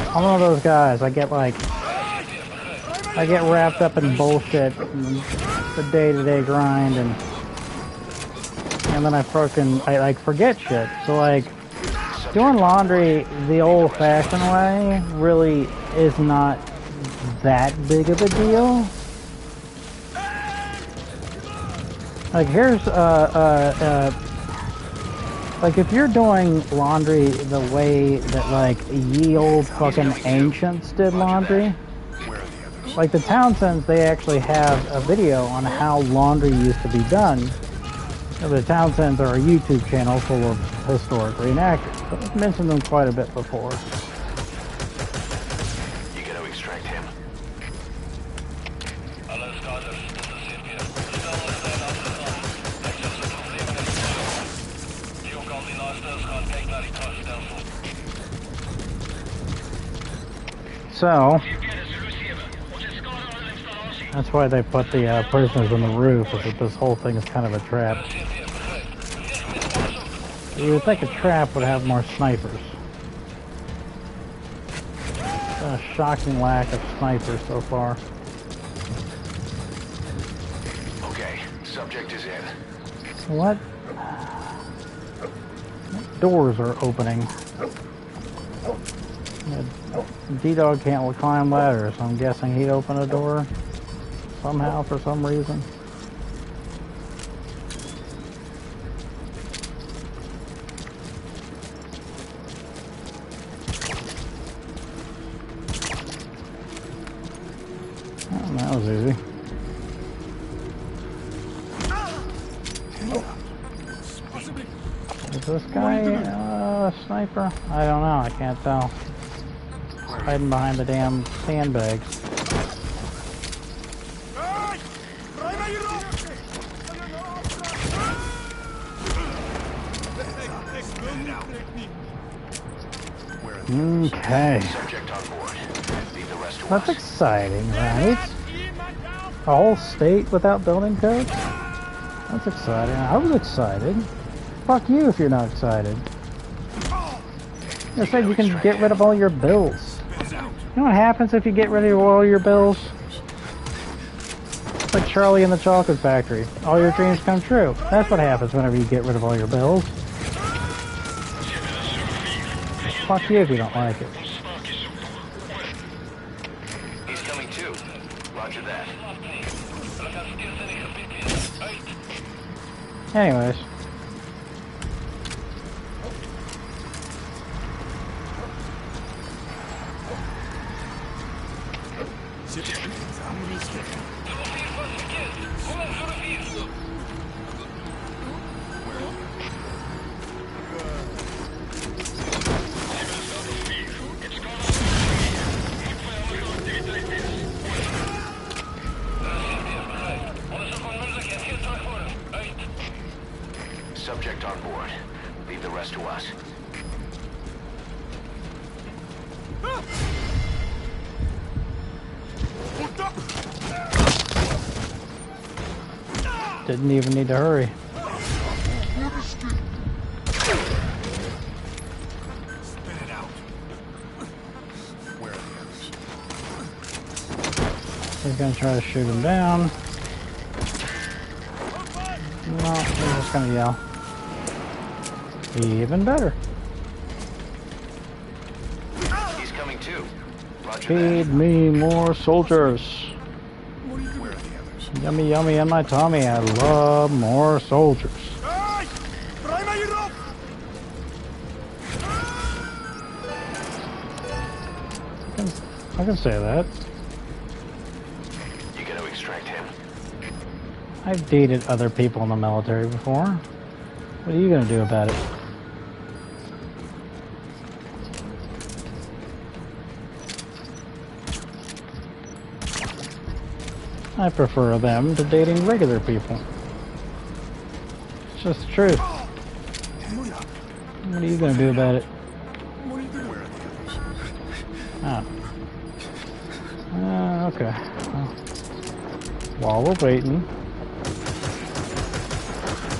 I'm one of those guys. I get wrapped up in bullshit and the day-to-day grind, and then I forget shit. So like doing laundry the old-fashioned way really is not that big of a deal. Like here's like if you're doing laundry the way that like ye old fucking ancients did laundry, like the Townsends, they actually have a video on how laundry used to be done. The Townsends are a YouTube channel full of historic reenactors. I've mentioned them quite a bit before. You gotta extract him. So that's why they put the prisoners on the roof, is that this whole thing is kind of a trap. You would think a trap would have more snipers. A shocking lack of snipers so far. Okay, subject is in. What doors are opening? D-Dog can't climb ladders, so I'm guessing he'd open a door somehow for some reason. Oh, that was easy. Is this guy a sniper? I don't know, I can't tell. Where are hiding behind the damn sandbags. Okay. Subject on board. Leave the rest to That's us. exciting, right? A whole state without building codes? That's exciting. I was excited. Fuck you if you're not excited. I said you can get rid of all your bills. You know what happens if you get rid of all your bills? It's like Charlie in the Chocolate Factory. All your dreams come true. That's what happens whenever you get rid of all your bills. Fuck you if you don't like it. He's coming too. Roger that. Anyways. Subject on board. Leave the rest to us. Didn't even need to hurry. Spit it out. Where are the others? He's gonna try to shoot him down. No, he's just gonna yell. Even better. He's coming too. Roger Feed that. me more soldiers. Where are the others? Yummy, yummy in my tummy. I love more soldiers. I can say that. You gonna extract him? I've dated other people in the military before. What are you gonna do about it? I prefer them to dating regular people. It's just the truth. What are you gonna do about it? Oh. Okay. Well, while we're waiting.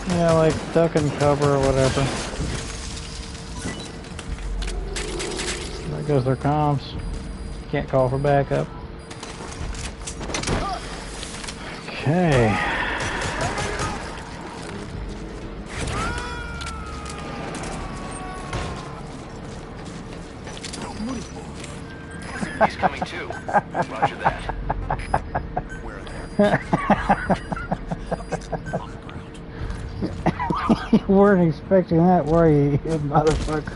Yeah, like duck and cover or whatever. There goes their comms. Can't call for backup. Okay. He's coming too. Roger that. Where are the others? You weren't expecting that, were you, you motherfucker?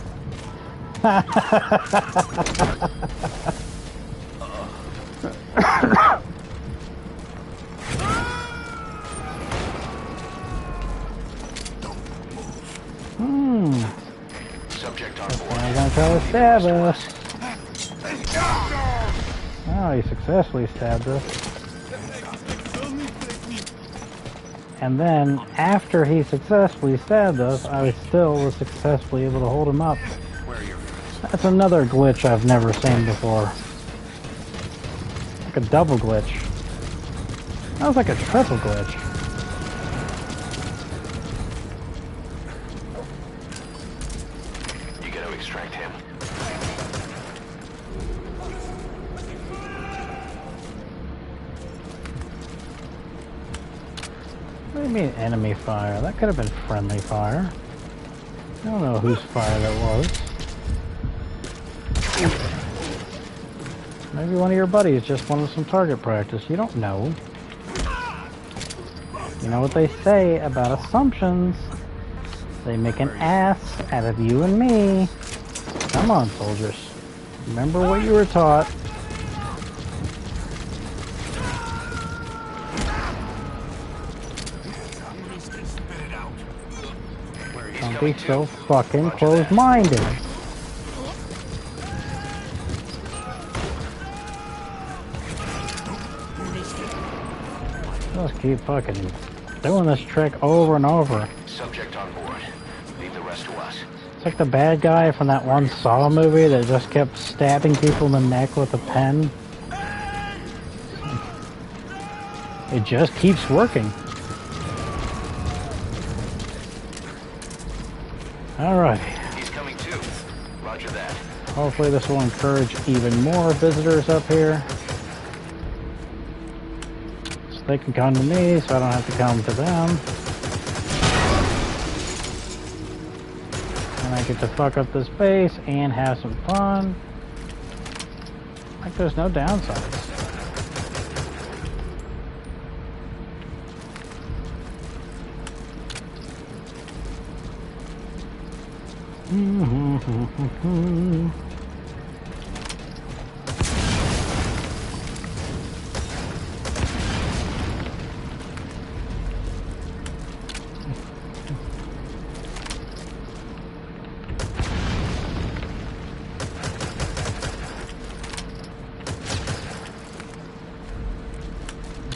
Subject on board. They're gonna try to stab us. Oh, he successfully stabbed us. And then, after he successfully stabbed us, I still was successfully able to hold him up. Where are your friends? That's another glitch I've never seen before. Like a double glitch. That was like a triple glitch. You gonna extract him? What do you mean enemy fire? That could have been friendly fire. I don't know whose fire that was. Maybe one of your buddies just wanted some target practice. You don't know. You know what they say about assumptions. They make an ass out of you and me. Come on, soldiers. Remember what you were taught. Spit it out. Where are you? Don't be so fucking close-minded. Let's keep fucking doing this trick over and over. Subject on board. Leave the rest to us. It's like the bad guy from that one Saw movie that just kept stabbing people in the neck with a pen. It just keeps working. Alright. He's coming too. Roger that. Hopefully this will encourage even more visitors up here. So they can come to me, so I don't have to come to them. And I get to fuck up this base and have some fun. Like there's no downsides.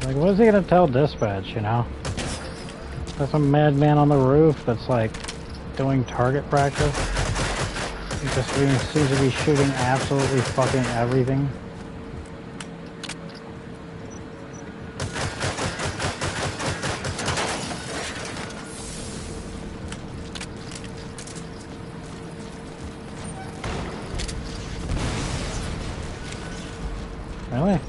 Like, what is he gonna tell dispatch, you know? There's some madman on the roof that's like doing target practice. He just seems to be shooting absolutely fucking everything. Really?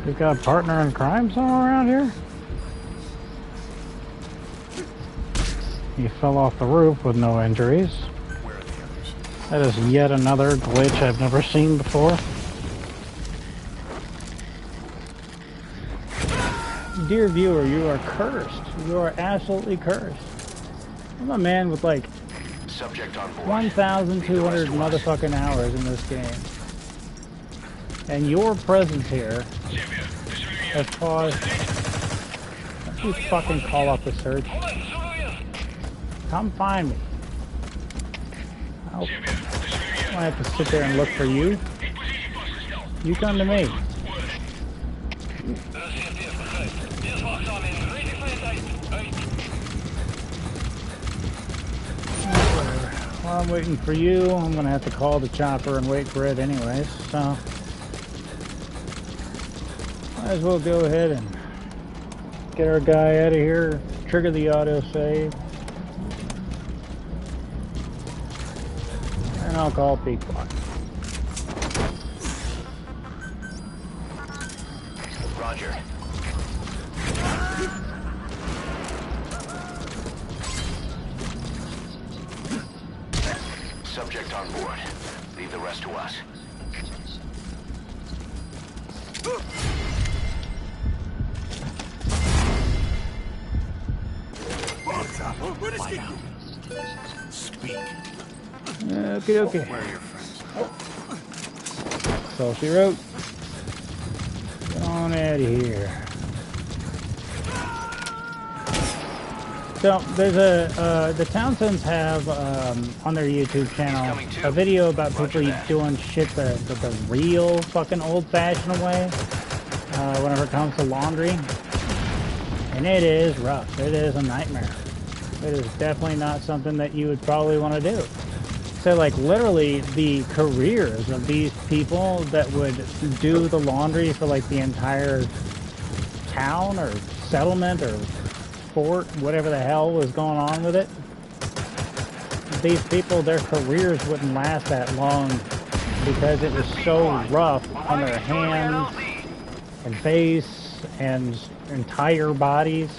You've got a partner in crime somewhere around here? He fell off the roof with no injuries. Where are the others? That is yet another glitch I've never seen before. Dear viewer, you are cursed. You are absolutely cursed. I'm a man with like Subject on board. 1,200 motherfucking hours in this game. And your presence here has caused... Don't you fucking call up the search. Come find me. I don't have to sit there and look for you. You come to me. While I'm waiting for you, I'm gonna have to call the chopper and wait for it anyways, so might as well go ahead and get our guy out of here, trigger the autosave, and I'll call Pequot. Roger. Subject on board. Leave the rest to us. Speak. Okay. Where are your friends? So she wrote. Get on out of here. So there's the Townsends have on their YouTube channel a video about people doing shit the real fucking old-fashioned way whenever it comes to laundry, and it is rough. It is a nightmare. It is definitely not something that you would probably want to do. So like literally the careers of these people that would do the laundry for like the entire town or settlement or fort, whatever the hell was going on with it. These people, their careers wouldn't last that long because it was so rough on their hands and face and entire bodies.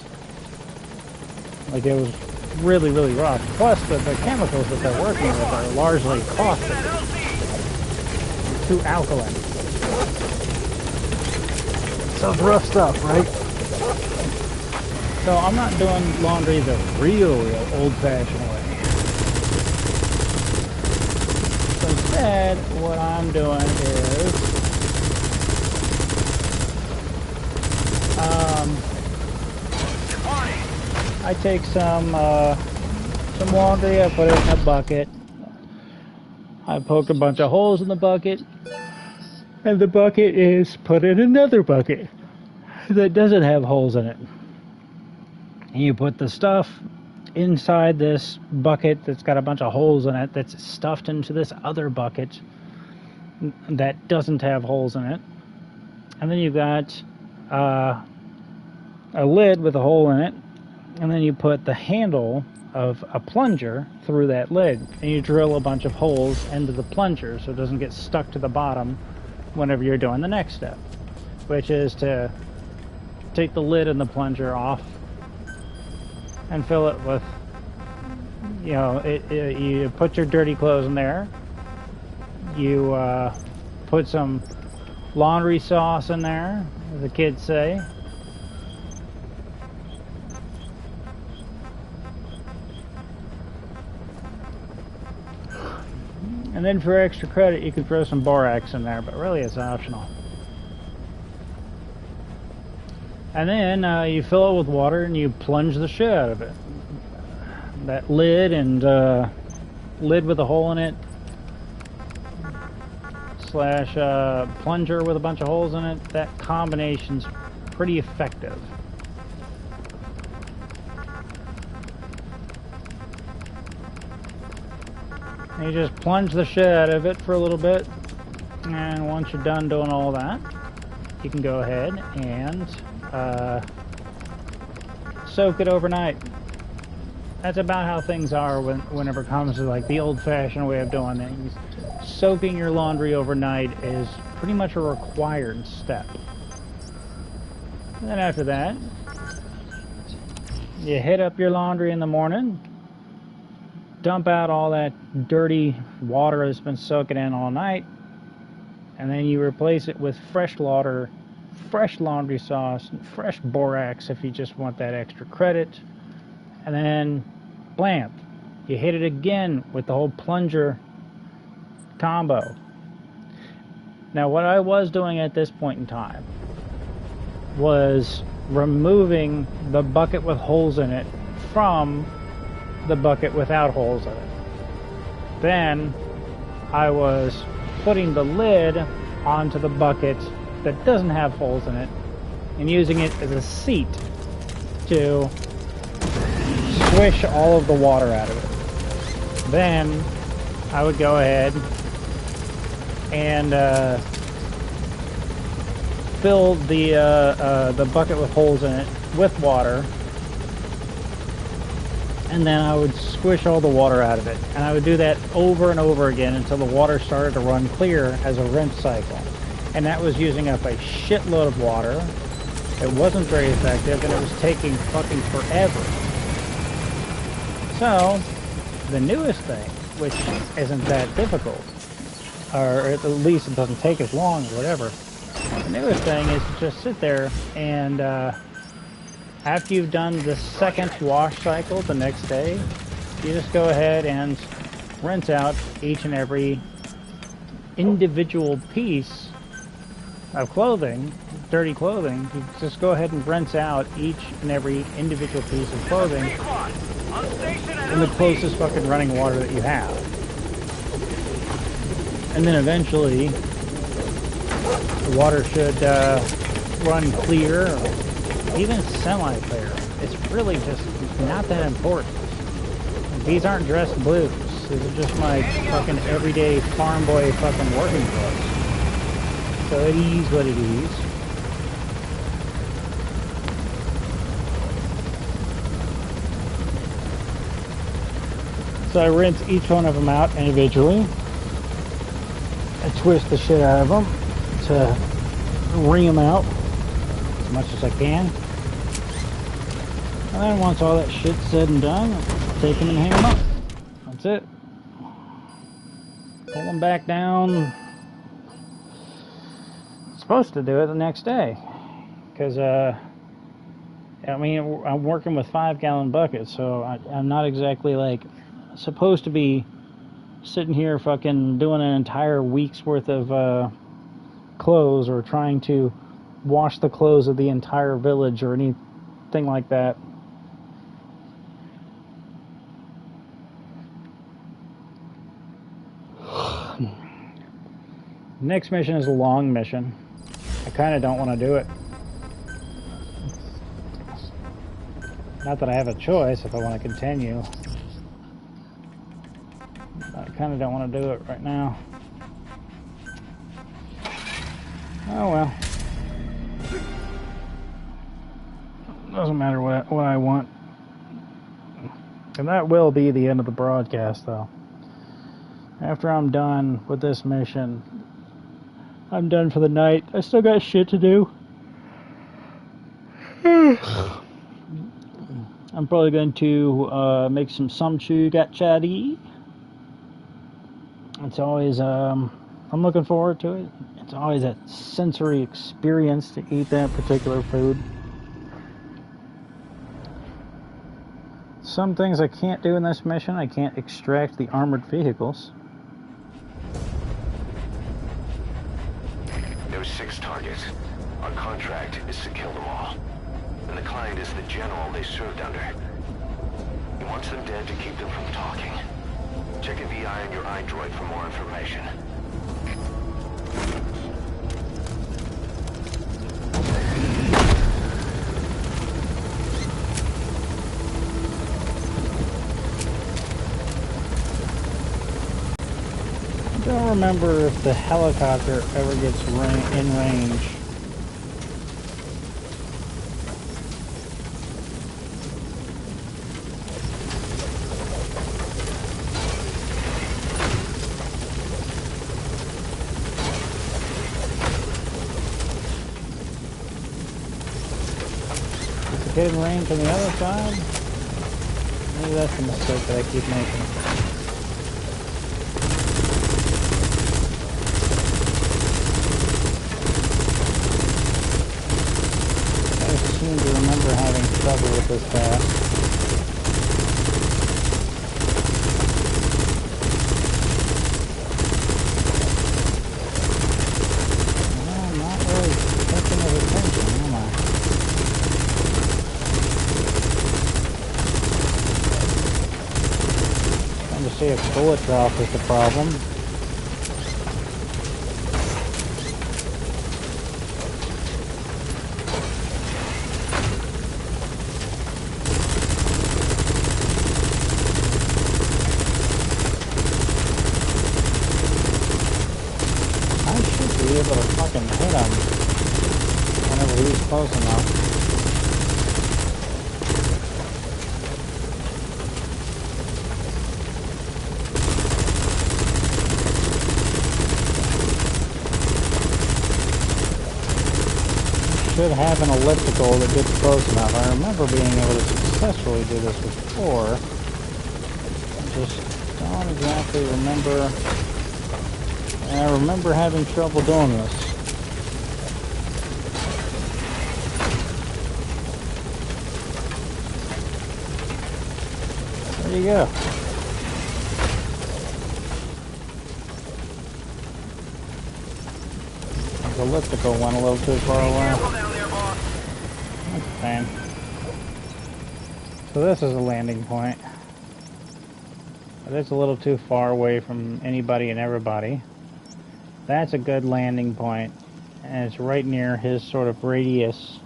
Like it was really, really rough. Plus the chemicals that they're working with are largely caustic. Too alkaline. So it's rough stuff, right? So I'm not doing laundry the real old-fashioned way. So instead, what I'm doing is I take some laundry, I put it in a bucket. I poked a bunch of holes in the bucket, and the bucket is put in another bucket that doesn't have holes in it. And you put the stuff inside this bucket that's got a bunch of holes in it, that's stuffed into this other bucket that doesn't have holes in it. And then you've got a lid with a hole in it, and then you put the handle of a plunger through that lid, and you drill a bunch of holes into the plunger so it doesn't get stuck to the bottom whenever you're doing the next step, which is to take the lid and the plunger off and fill it with, you know, you put your dirty clothes in there, you put some laundry sauce in there, as the kids say. And then for extra credit, you can throw some borax in there, but really it's optional. And then you fill it with water and you plunge the shit out of it. That lid and lid with a hole in it, slash plunger with a bunch of holes in it, that combination's pretty effective. You just plunge the shit out of it for a little bit, and once you're done doing all that, you can go ahead and soak it overnight. That's about how things are whenever it comes to like the old-fashioned way of doing things. Soaking your laundry overnight is pretty much a required step. And then after that, you hit up your laundry in the morning, dump out all that dirty water that's been soaking in all night, and then you replace it with fresh water, fresh laundry sauce, and fresh borax if you just want that extra credit. And then blam, you hit it again with the whole plunger combo. Now what I was doing at this point in time was removing the bucket with holes in it from the bucket without holes in it. Then I was putting the lid onto the bucket that doesn't have holes in it and using it as a seat to swish all of the water out of it. Then I would go ahead and fill the bucket with holes in it with water, and then I would squish all the water out of it. And I would do that over and over again until the water started to run clear as a rinse cycle. And that was using up a shitload of water. It wasn't very effective, and it was taking fucking forever. So, the newest thing, which isn't that difficult, or at least it doesn't take as long or whatever, the newest thing is to just sit there and after you've done the second wash cycle the next day, you just go ahead and rinse out each and every individual piece of clothing, dirty clothing. You just go ahead and rinse out each and every individual piece of clothing in the closest fucking running water that you have. And then eventually the water should run clear, or even semi-clear. It's really just not that important. These aren't dress blues. These are just my fucking everyday farm boy fucking working clothes. So it is what it is. So I rinse each one of them out individually. I twist the shit out of them to wring them out as much as I can. And then once all that shit's said and done, I'll take them and hang them up. That's it. Pull them back down. I'm supposed to do it the next day. Because, I mean, I'm working with 5-gallon buckets, so I'm not exactly, like, supposed to be sitting here fucking doing an entire week's worth of clothes, or trying to wash the clothes of the entire village or anything like that. Next mission is a long mission. I kind of don't want to do it. Not that I have a choice if I want to continue. I kind of don't want to do it right now. Oh well. Doesn't matter what I want. And that will be the end of the broadcast, though. After I'm done with this mission, I'm done for the night. I still got shit to do. I'm probably going to make some samchu gachari. It's always, I'm looking forward to it. It's always a sensory experience to eat that particular food. Some things I can't do in this mission. I can't extract the armored vehicles. There's 6 targets. Our contract is to kill them all. And the client is the general they served under. He wants them dead to keep them from talking. Check a VI on your iDroid for more information. I don't remember if the helicopter ever gets in range. Is it getting range on the other side? Maybe that's the mistake that I keep making. I seem to remember having trouble with this path. Well, I'm not really taking his attention, am I? Trying to see if bullet drop is the problem. Able to fucking hit him whenever he's close enough. Should have an elliptical that gets close enough. I remember being able to successfully do this before. I just don't exactly remember. I remember having trouble doing this. There you go. The elliptical went a little too far away. That's fine. So this is a landing point. But it's a little too far away from anybody and everybody. That's a good landing point, and it's right near his sort of radius,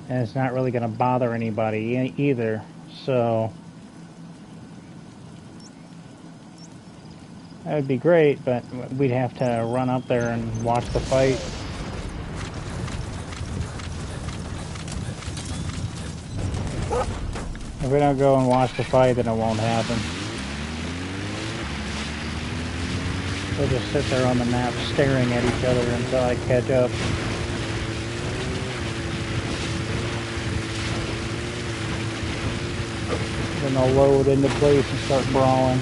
and it's not really going to bother anybody either, so that would be great, but we'd have to run up there and watch the fight. If we don't go and watch the fight, then it won't happen. We'll just sit there on the map staring at each other until I catch up. Then they'll load into place and start brawling.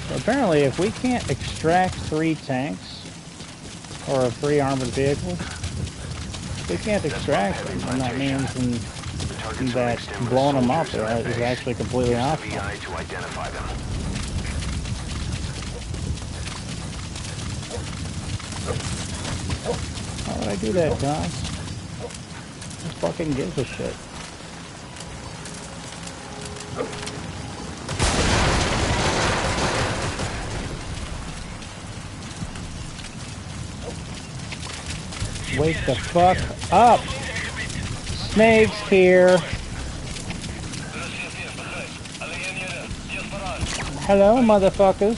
So apparently if we can't extract 3 tanks, or 3 armored vehicles, if we can't extract them, then that means that blowing them up is actually completely optional. Why would I do that, John? Who fucking gives a shit? Wake the fuck up! Snakes here! Hello, motherfuckers!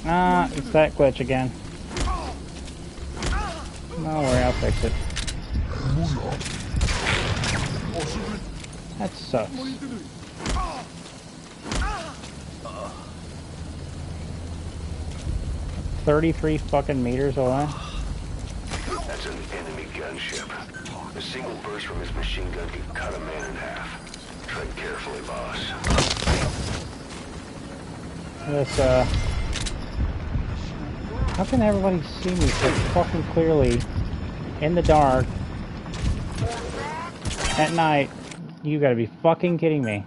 Ah, it's that glitch again. Don't worry, I'll fix it. That sucks. 33 fucking meters away. That's an enemy gunship. A single burst from his machine gun could cut a man in half. Tread carefully, boss. This, how can everybody see me so fucking clearly in the dark at night? You gotta be fucking kidding me.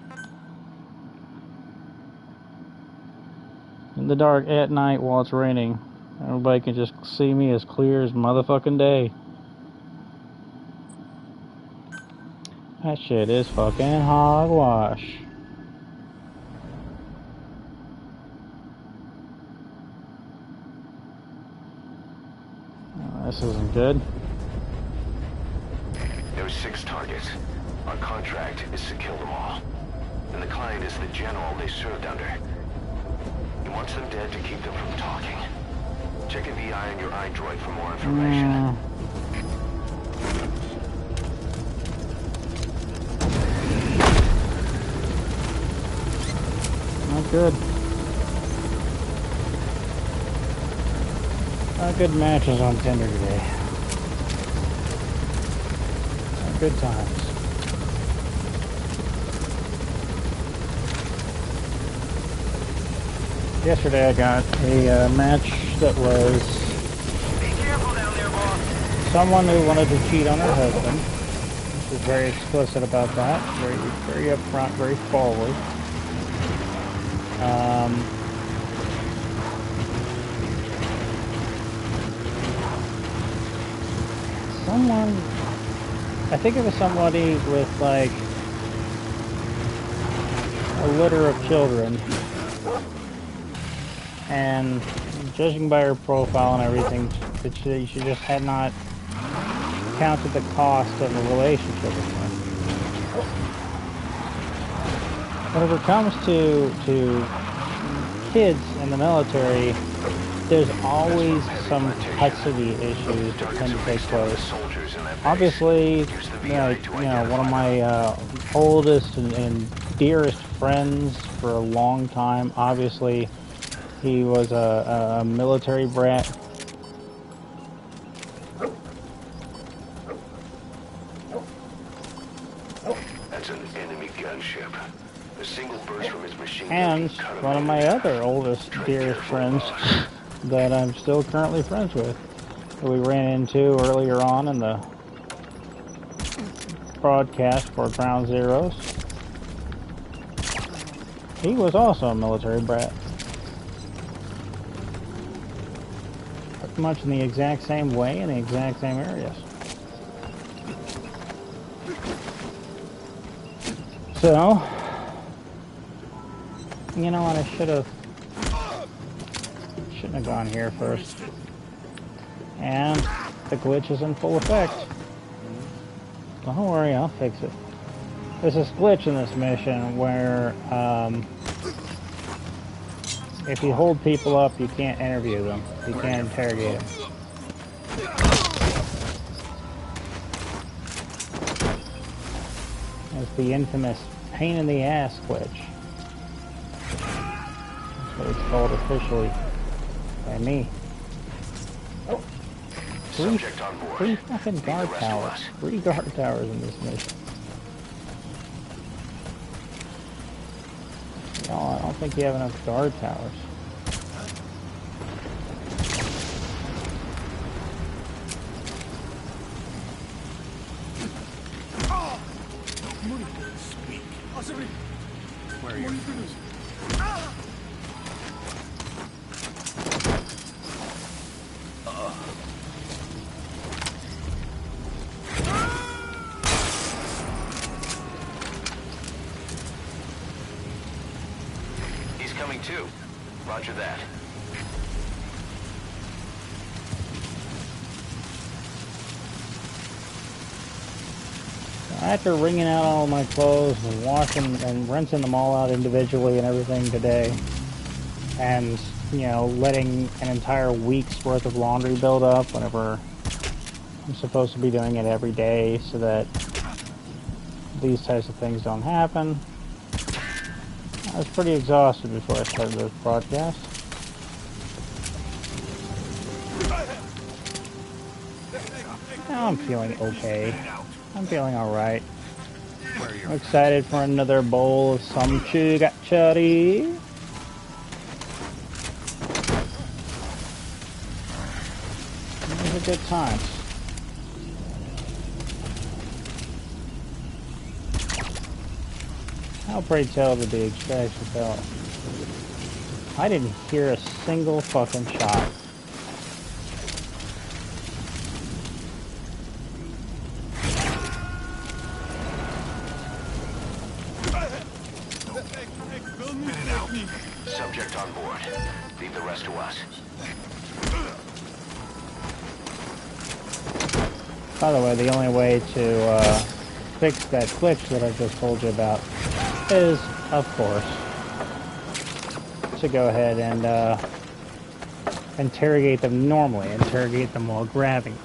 In the dark at night while it's raining, everybody can just see me as clear as motherfucking day. That shit is fucking hogwash. This isn't good. There are 6 targets. Our contract is to kill them all. And the client is the general they served under. He wants them dead to keep them from talking. Check a VI on your iDroid for more information. Not good. Not good matches on Tinder today. Not good times. Yesterday I got a match that was someone who wanted to cheat on her husband. She was very explicit about that, very upfront, very forward. Someone, I think it was somebody with like a litter of children. And judging by her profile and everything, she just had not counted the cost of a relationship with him. Whenever it comes to kids in the military, there's always some custody issues that tend to take place. Obviously, one of my oldest and dearest friends for a long time, obviously, he was a military brat. That's an enemy gunship. A single burst from his machine And one of my other oldest, dearest friends that I'm still currently friends with, that we ran into earlier on in the broadcast for Ground Zeroes. He was also a military brat. Pretty much in the exact same way, in the exact same areas. So, you know what, I shouldn't have gone here first. And the glitch is in full effect. Don't worry, I'll fix it. There's this glitch in this mission where if you hold people up, you can't interview them. You can't interrogate them. It's the infamous pain in the ass glitch. That's what it's called officially by me. Three fucking guard towers. 3 guard towers in this mission. No, I don't think you have enough guard towers. Where are you? coming too. Roger that. After wringing out all my clothes and washing and rinsing them all out individually and everything today, and, you know, letting an entire week's worth of laundry build up whenever I'm supposed to be doing it every day so that these types of things don't happen. I was pretty exhausted before I started this broadcast. Now I'm feeling okay. I'm feeling alright. I'm excited for another bowl of some chugachari. These are good times. How pray tell did the extraction fell? I didn't hear a single fucking shot. Subject on board. Leave the rest to us. By the way, the only way to fix that glitch that I just told you about is, of course, to go ahead and interrogate them normally. Interrogate them while grabbing them.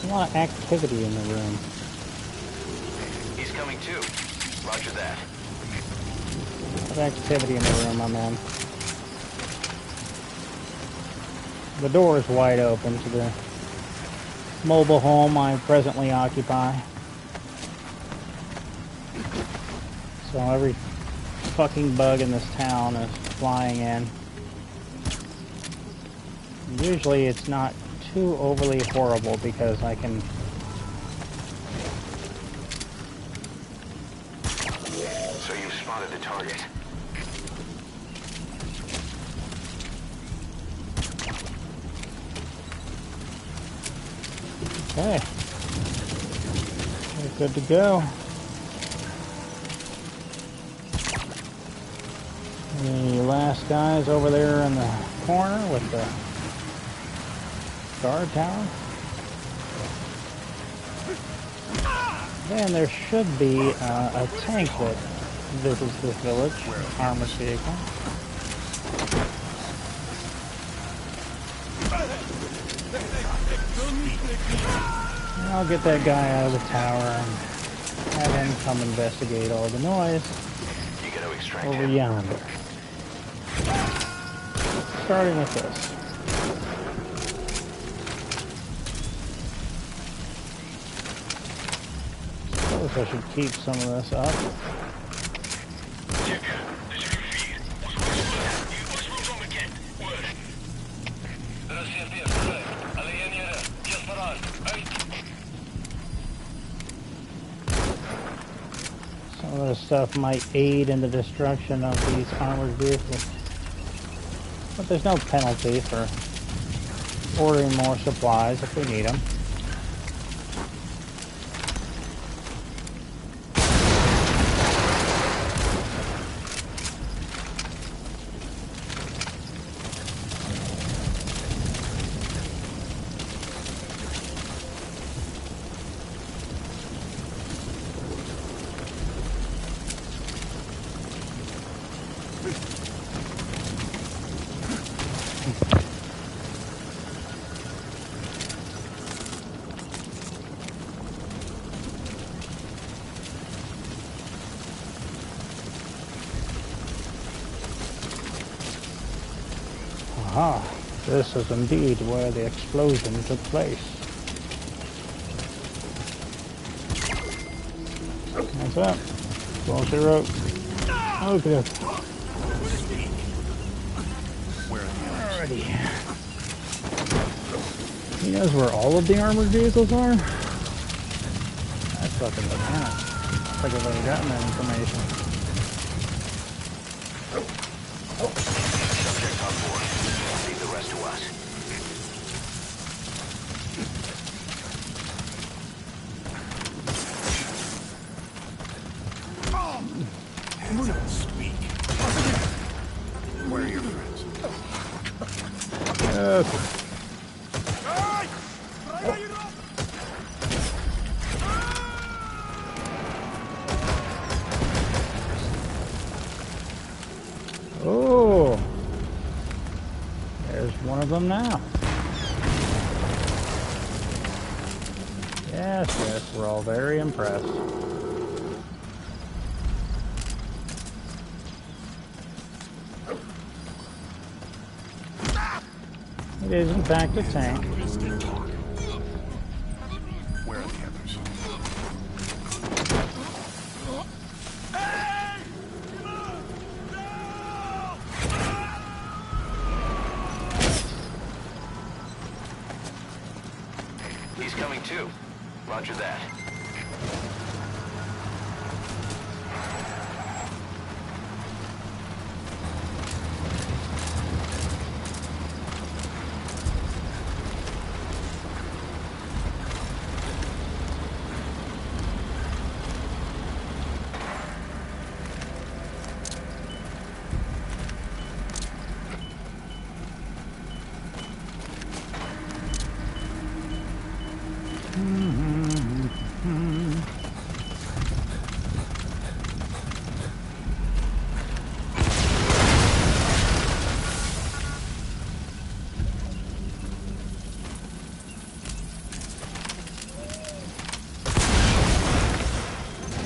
A lot of activity in the room. He's coming too. Roger that. A lot of activity in the room I'm in. The door is wide open to the mobile home I presently occupy. So every fucking bug in this town is flying in. Usually it's not too overly horrible because I can So you've spotted the target. okay. We're good to go. The last guy's over there in the corner with the guard tower. Then there should be a tank that visits this village, armored vehicle. And I'll get that guy out of the tower and have him come investigate all the noise You got to extract over him. yonder. Starting with this. Suppose I should keep some of this up. Some of this stuff might aid in the destruction of these armored vehicles. But there's no penalty for ordering more supplies if we need them. Aha, this is indeed where the explosion took place. That's it. Close the rope. Okay. Alrighty. He knows where all of the armored vehicles are? fucking banana. I don't think I've ever gotten that information. Subject on board. Leave the rest to us. Hands up, sweet. Where are your friends? Okay. Oh, there's one of them now. Yes, yes, we're all very impressed. It is in fact a tank. Where are the others? He's coming too. Roger that.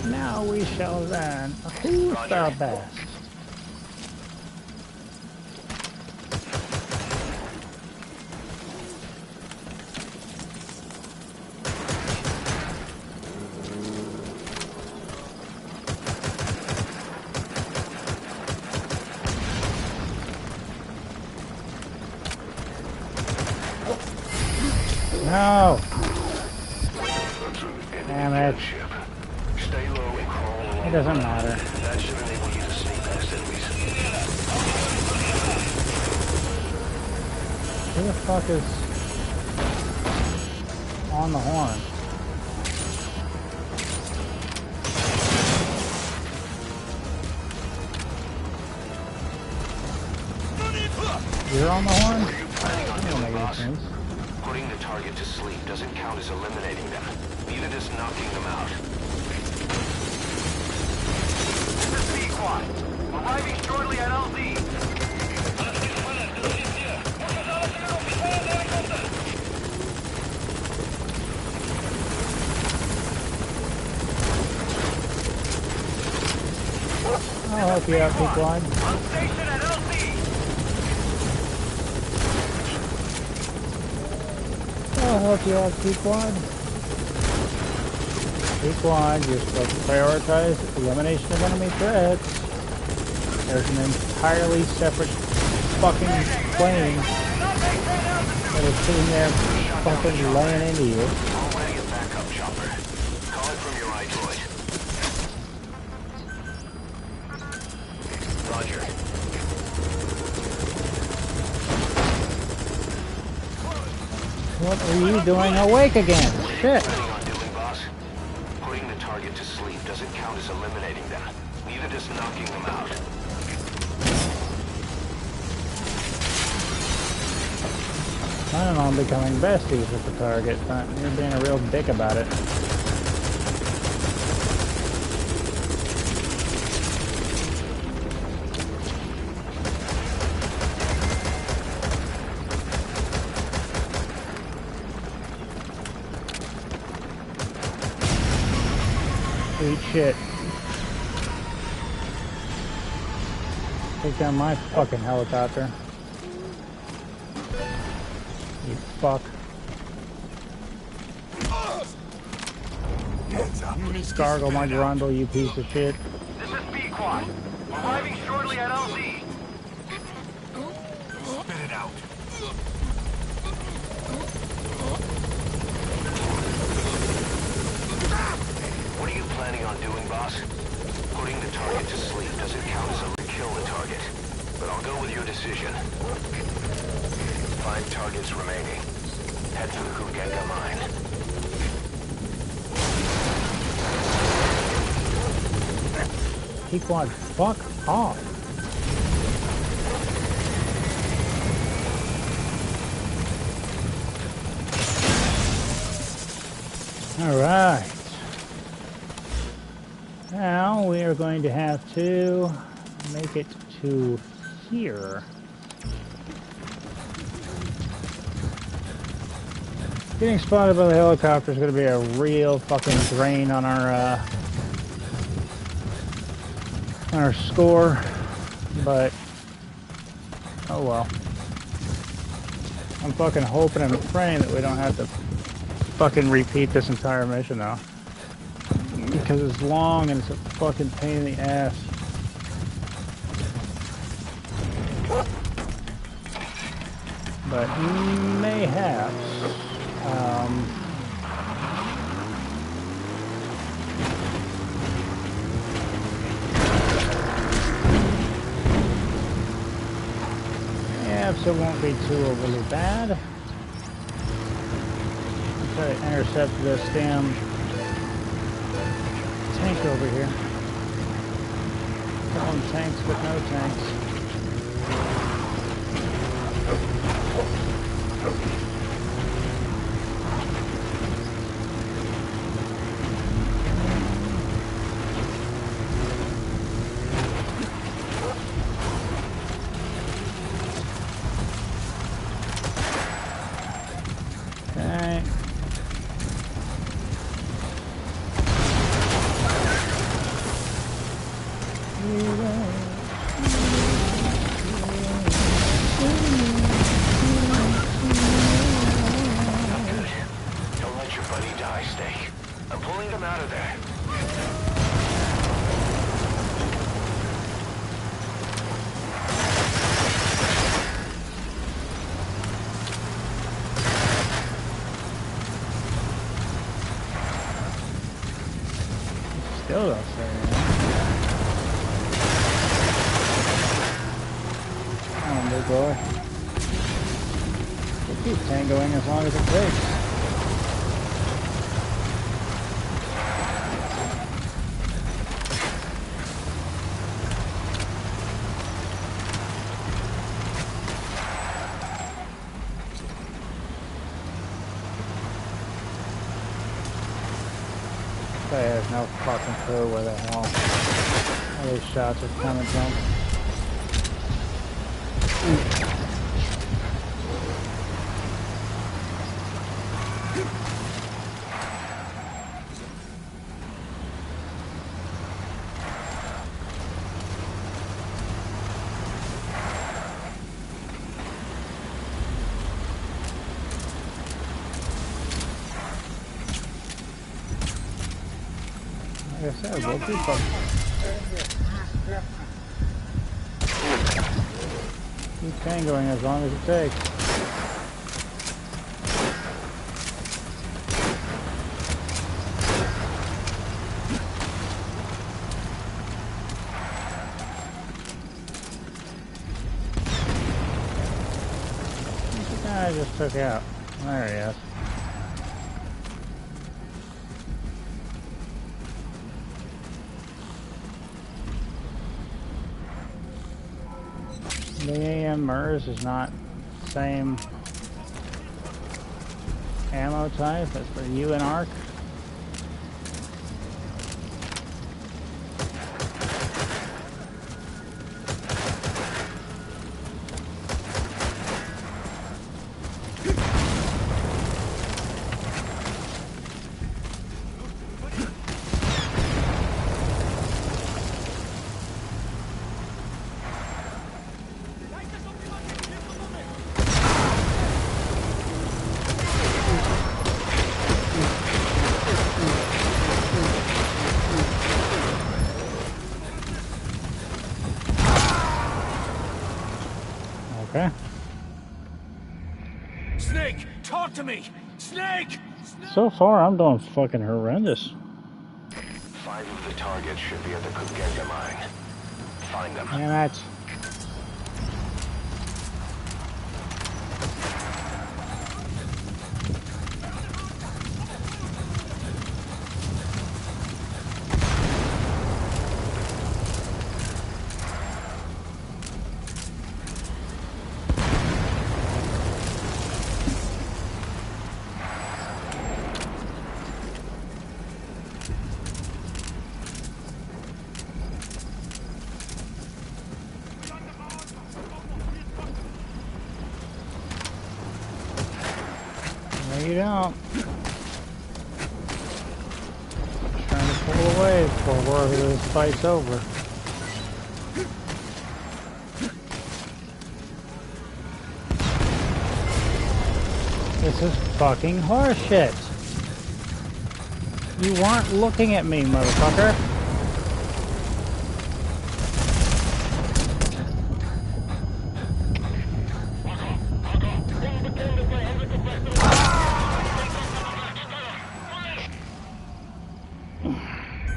Now we shall learn who's the best. No! Damn it. Stay low and crawl along. It doesn't matter. That should enable you to sneak past enemies. Who the fuck is on the horn? You're on the horn? What are you planning on That don't doing, make any boss? sense. Putting the target to sleep doesn't count as eliminating them. Neither does knocking them out. This is B-Quad. Arriving shortly at LZ. I'll help you out, P-Quad. On station at LZ. I'll help you out, P-Quad. P-Quad, you're supposed to prioritize elimination of enemy threats. There's an entirely separate fucking plane that is sitting there fucking laying into you. Already a backup chopper. Call it from your iDroid. Roger. What are you doing awake again? Shit. Planning on doing, boss? Putting the target to sleep doesn't count as eliminating them. Neither does knocking them out. Planning on becoming besties with the target, but you're being a real dick about it. Eat shit. Take down my fucking helicopter. You fuck. Hands up. Gargle my grundle, you piece of shit. This is B-Quad. Arriving shortly at LZ. Spit it out. doing, boss? Putting the target to sleep doesn't count as a kill the target. But I'll go with your decision. 5 targets remaining. Head to the Kugenga mine. Pequod, fuck off. Alright. Now we are going to have to make it to here. Getting spotted by the helicopter is going to be a real fucking drain on our score, but oh well. I'm fucking hoping and praying that we don't have to fucking repeat this entire mission now, because it's long and it's a fucking pain in the ass. But mayhaps so it won't be too overly bad. I'll try to intercept this damn tank over here. Killing tanks with no tanks. Still don't say anything. Come on, big boy. We'll keep tangoing as long as it takes. I have no fucking clue where the hell all these shots are coming from. Like I said, we'll keep up. Keep tangoing as long as it takes. Who's the guy I just took out? There he is. The AM MERS is not the same ammo type as for U and ARC. Okay. Snake, talk to me! Snake! So far, I'm doing fucking horrendous. 5 of the targets should be at the Mgsv mine. Find them. Damn it. No, you don't. Just trying to pull away before this fight's over. This is fucking horseshit. You weren't looking at me, motherfucker.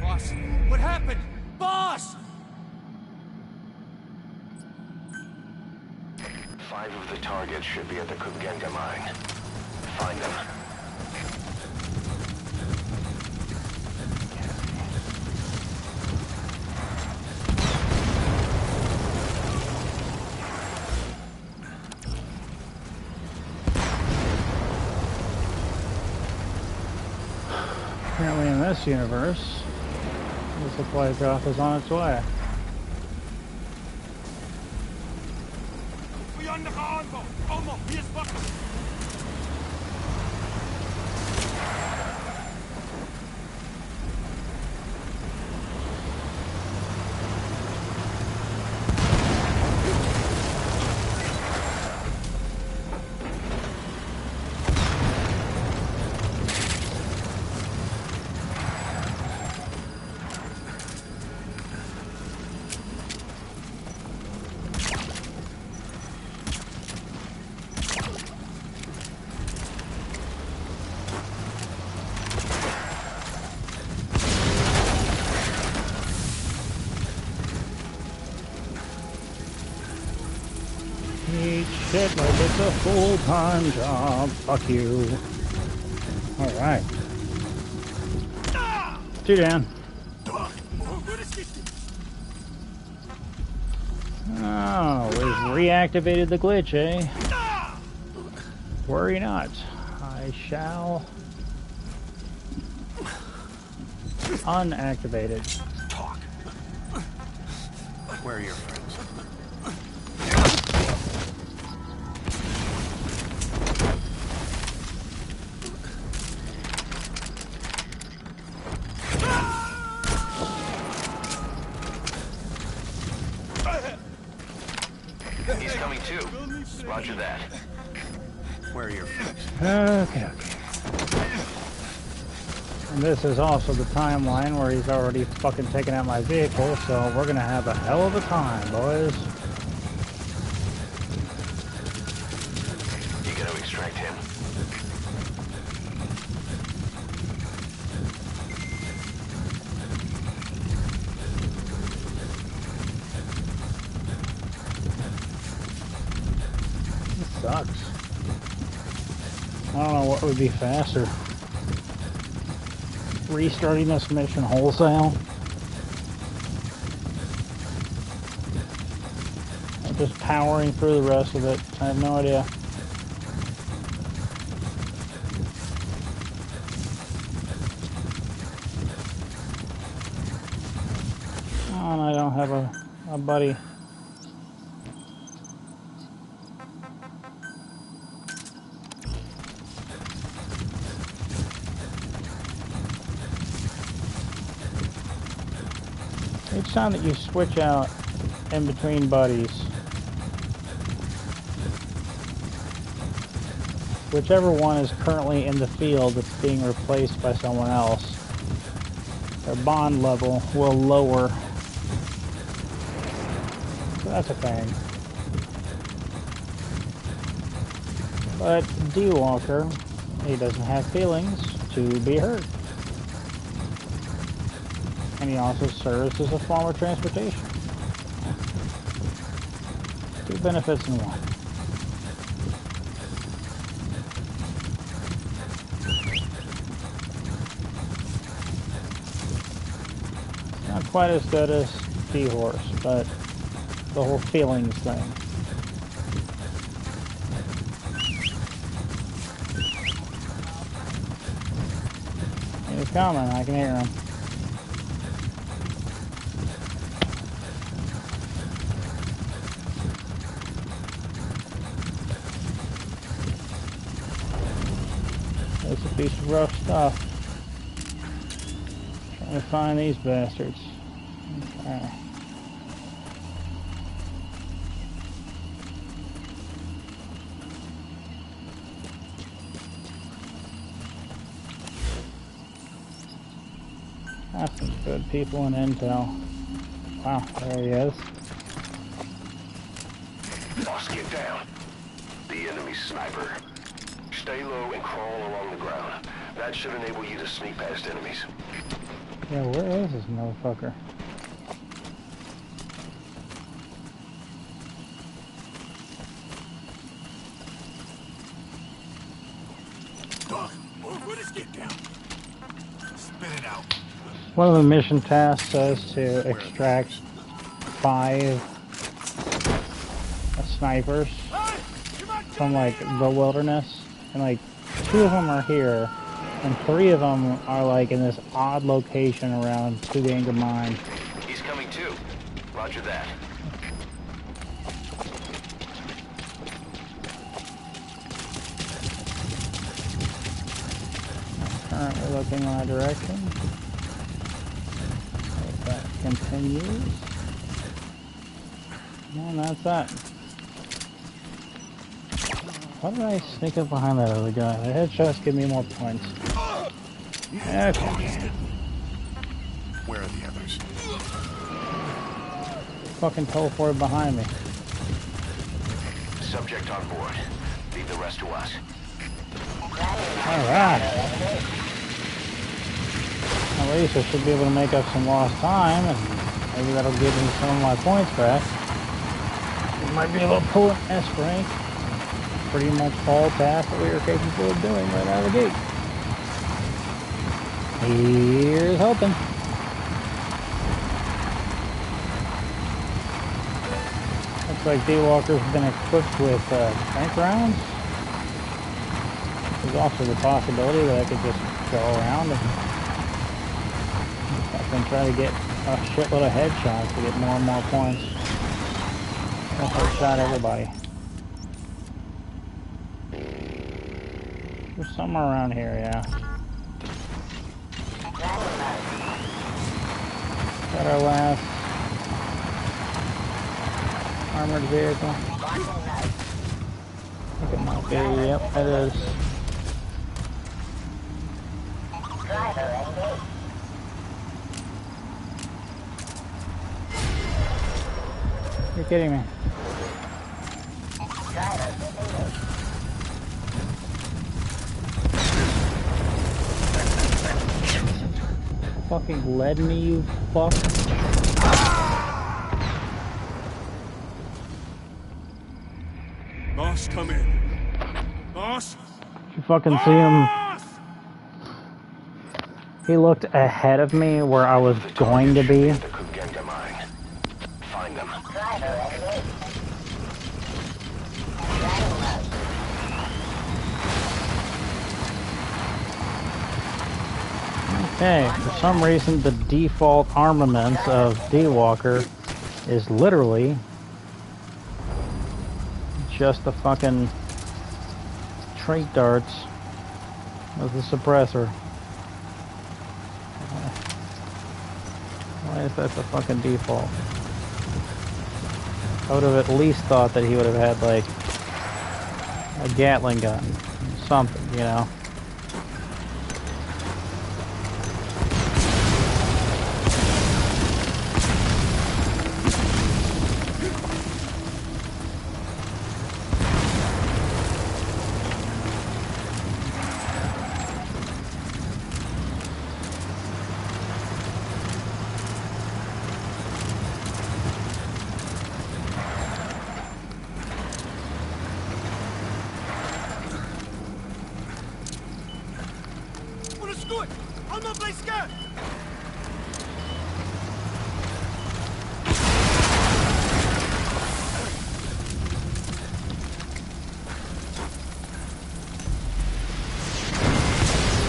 Boss, what happened? Boss! 5 of the targets should be at the Mgsv mine. Find them. Apparently in this universe, the supply drop is on its way. Eat shit like it's a full-time job. Fuck you. Alright. 2 down. Oh, we've reactivated the glitch, eh? Worry not. I shall unactivate it. Talk. Where are your friends? He's coming too. Roger that. Where are your friends? Okay. And this is also the timeline where he's already fucking taken out my vehicle, so we're gonna have a hell of a time, boys. You gotta extract him. This sucks. I don't know what would be faster. Restarting this mission wholesale. Or just powering through the rest of it. I have no idea. Oh, and I don't have a buddy. Each time that you switch out in between buddies, whichever one is currently in the field that's being replaced by someone else, their bond level will lower. So that's a thing. But D-Walker, he doesn't have feelings to be hurt. And he also serves as a form of transportation. Two benefits in one. Not quite as good as D-Horse, but the whole feelings thing. He's coming, I can hear him. That's a piece of rough stuff. Trying to find these bastards. Okay. That's some good people in intel. Wow, there he is. Boss, get down. The enemy sniper. Stay low and crawl along the ground. That should enable you to sneak past enemies. Yeah, where is this motherfucker? Doc, put his get down. Spit it out. One of the mission tasks says to extract 5 snipers from like the wilderness, and like 2 of them are here, and 3 of them are like in this odd location around Tuganger Mine. He's coming too. Roger that. Currently looking in my direction. If that continues. And that's that. Why did I sneak up behind that other guy? The headshots give me more points. Okay. Where are the others? Fucking teleported behind me. Subject on board. Leave the rest to us. Alright. At least I should be able to make up some lost time, and maybe that'll give me some of my points back. It might be able to pull an S rank. Pretty much all tasks that we are capable of doing right out of the gate. Here's hoping. Looks like D-Walker's been equipped with tank rounds. There's also the possibility that I could just go around and fucking try to get a shitload of headshots to get more and more points. I'll headshot everybody. There's somewhere around here, yeah. Got our last armored vehicle. I think it might be, yep, it is. You're kidding me. Fucking led me, you fuck. Boss, come in. Boss? You fucking see him? He looked ahead of me where I was going to be. Find them. Okay, for some reason the default armaments of D-Walker is literally just the fucking trait darts with the suppressor. Why is that the fucking default? I would have at least thought that he would have had like a Gatling gun, something, you know. Goed, allemaal bly skerp.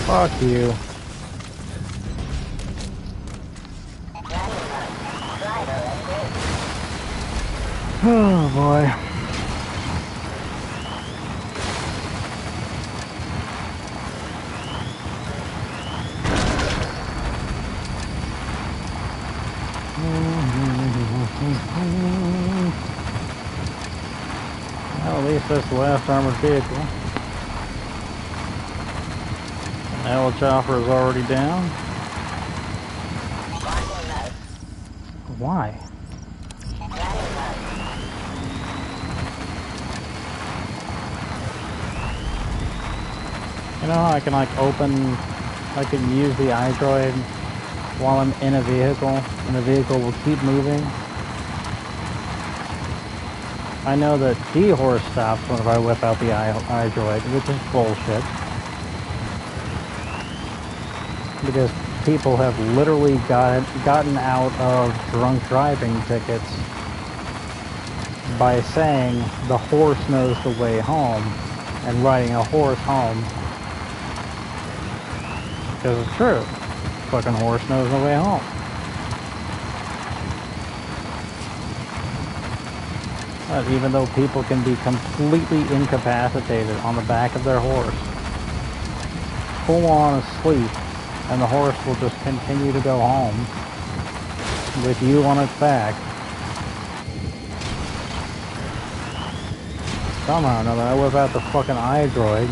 Fuck you. Oh boy. Well, at least that's the last armored vehicle. Now the chopper is already down. Why? You know how I can like open, I can use the iDroid while I'm in a vehicle and the vehicle will keep moving? I know that D-Horse stops whenever I whip out the iDroid, which is bullshit. Because people have literally gotten out of drunk driving tickets by saying the horse knows the way home and riding a horse home. Because it's true. Fucking horse knows the way home. But even though people can be completely incapacitated on the back of their horse, full on asleep, and the horse will just continue to go home with you on its back. Somehow or another, I whip out the fucking iDroid.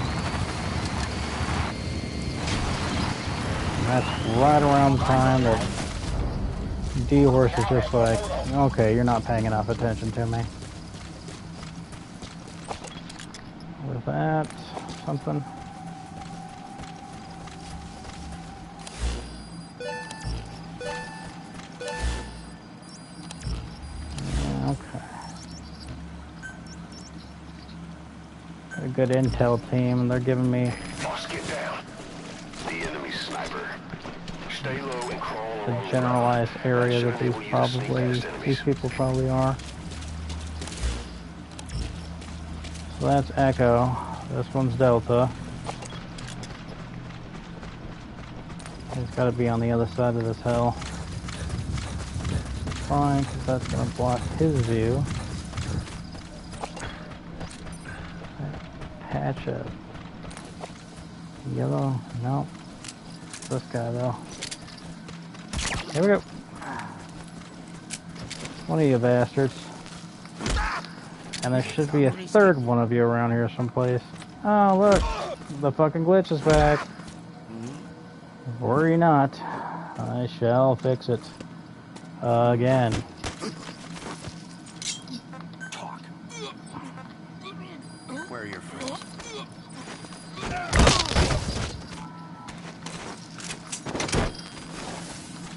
And that's right around the time that D-Horse is just like, okay, you're not paying enough attention to me. With that, something. A good intel team, and they're giving me Boss, get down. The enemy sniper. Stay low and crawl the along generalized the area route. that these people probably are. So that's Echo. This one's Delta. It's got to be on the other side of this hill. Fine, because that's going to block his view. Patch up. Yellow, no. This guy though. Here we go. One of you bastards. And there should be a third one of you around here someplace. Oh look, the fucking glitch is back. Worry not, I shall fix it again. Where are your friends?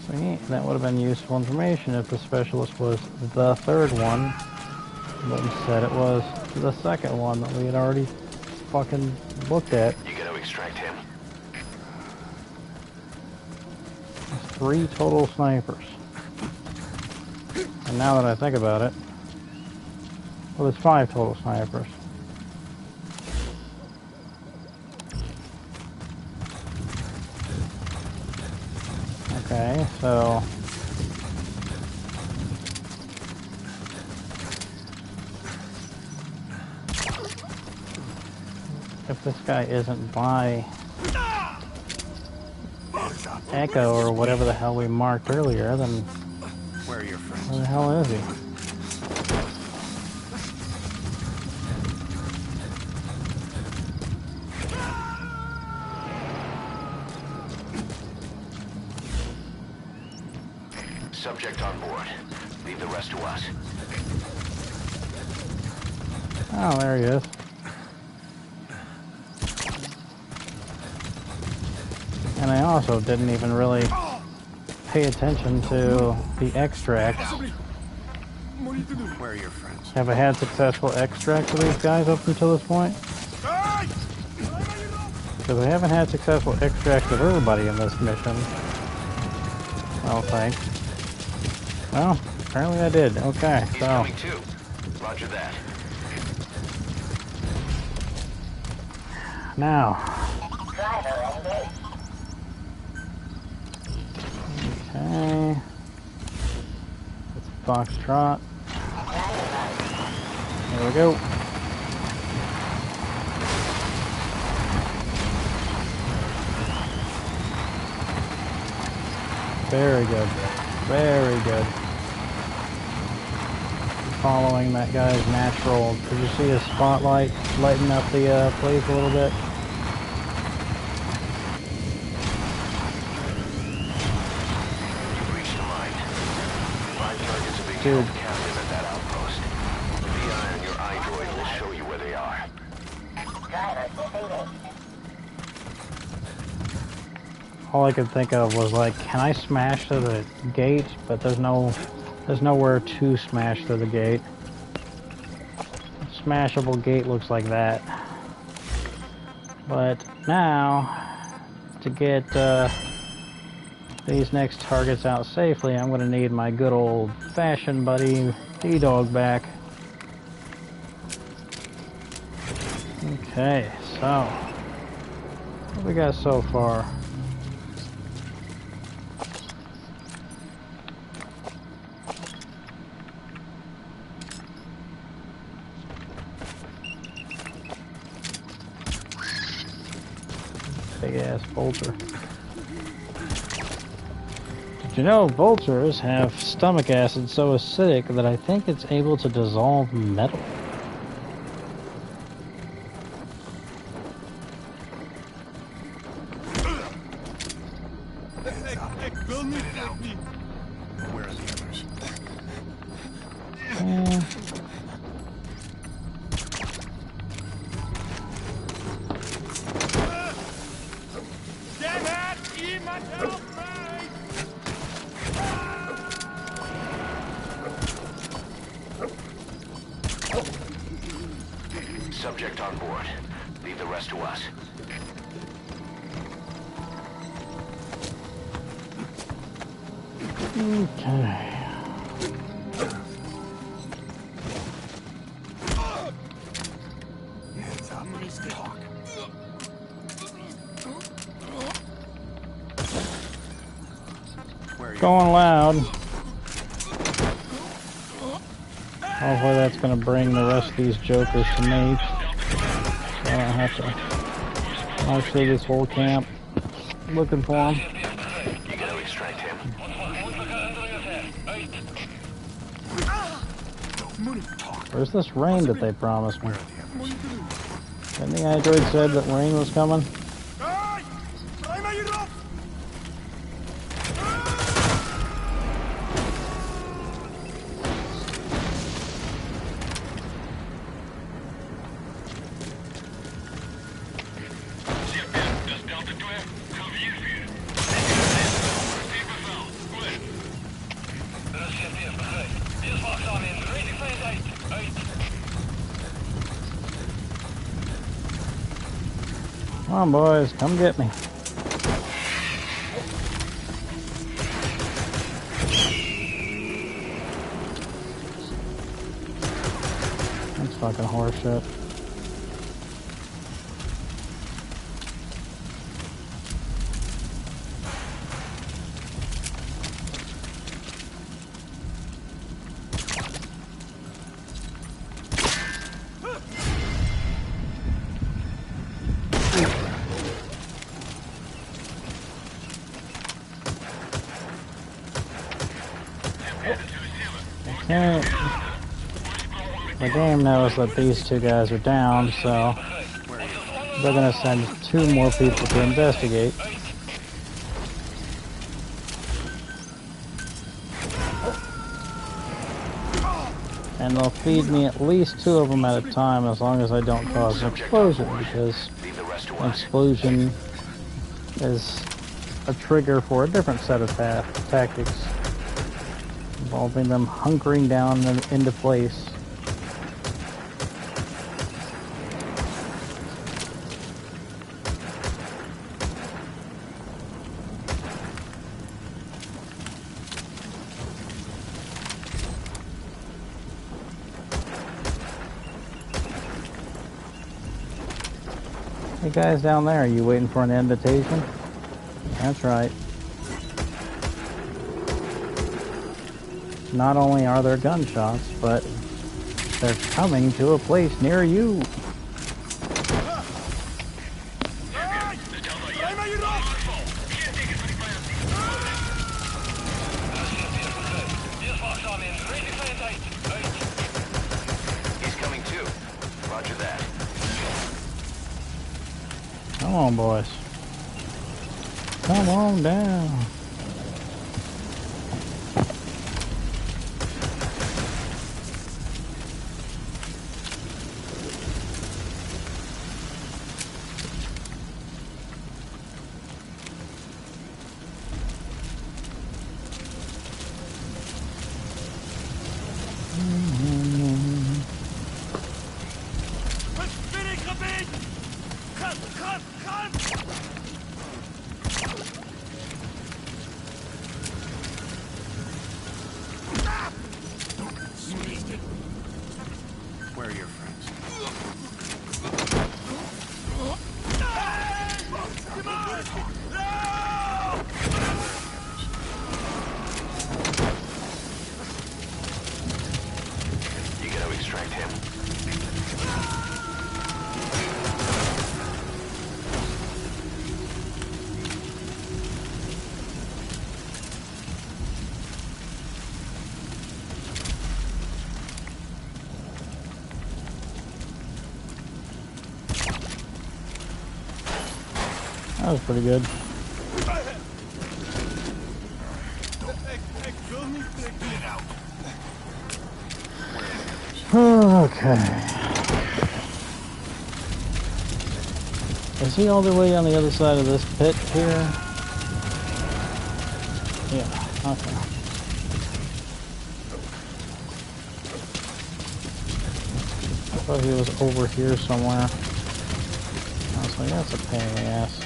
See, that would have been useful information if the specialist was the third one, but instead it was the second one that we had already fucking looked at. You gotta extract him. There's 3 total snipers. And now that I think about it, well, there's 5 total snipers. Okay, so if this guy isn't by Echo or whatever the hell we marked earlier, then Where are your friends? where the hell is he? Subject on board. Leave the rest to us. Oh, there he is. And I also didn't even really pay attention to the extracts. Where are your friends? Have I had successful extracts of these guys up until this point? Because I haven't had successful extract of everybody in this mission. I don't think. Well, apparently I did. Okay, He's so. coming too. Roger that. Now. Okay. It's Foxtrot. There we go. Very good. Very good. Following that guy's natural. Did you see his spotlight lighting up the place a little bit? You've reached the mine. 5 targets are being Dude. held captive at that outpost. The VI on your iDroid will show you where they are. All I could think of was like, can I smash through the gate? But there's nowhere to smash through the gate. A smashable gate looks like that. But now, to get these next targets out safely, I'm going to need my good old-fashioned buddy D-Dog back. Okay, so what we got so far? Big ass vulture. Did you know vultures have stomach acid so acidic that I think it's able to dissolve metal? Where are the others? Subject on board. Leave the rest to us. Okay. Hands up. Talk. Where are you? Going loud. Hopefully that's going to bring the rest of these jokers to me. So I don't have to march through this whole camp looking for them. You gotta extract him. Where's this rain that they promised me? Didn't the android said that rain was coming? Come on, boys, come get me. That's fucking horseshit. The game knows that these two guys are down, so they're gonna send 2 more people to investigate. And they'll feed me at least 2 of them at a time as long as I don't cause an explosion, because an explosion is a trigger for a different set of tactics, involving them hunkering down into place. Hey guys down there, are you waiting for an invitation? That's right. Not only are there gunshots, but they're coming to a place near you. He's coming too. Roger that. Come on, boys. Come on down. Where are your friends? You gotta extract him. That was pretty good. Okay. Is he all the way on the other side of this pit here? Yeah, okay. I thought he was over here somewhere. I was like, that's a pain in the ass.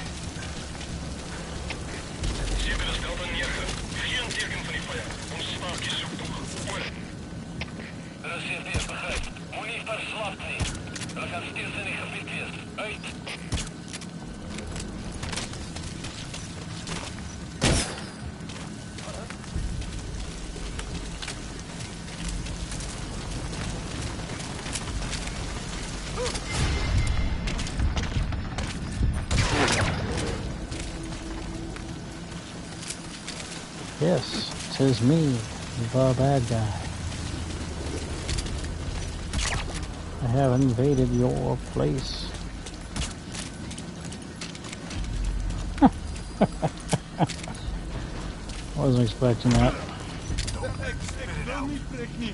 Yes, 'tis me, the bad guy. I have invaded your place. Wasn't expecting that.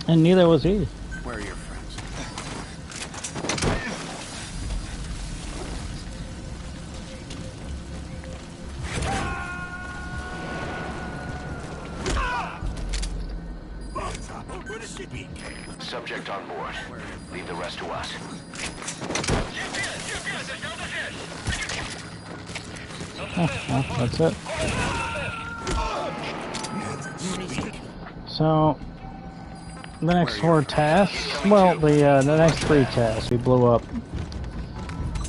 And neither was he. Where are your friends? Subject on board. Leave the rest to us. Well, that's it. So, the next 4 tasks, well, the next 3 tasks we blew up.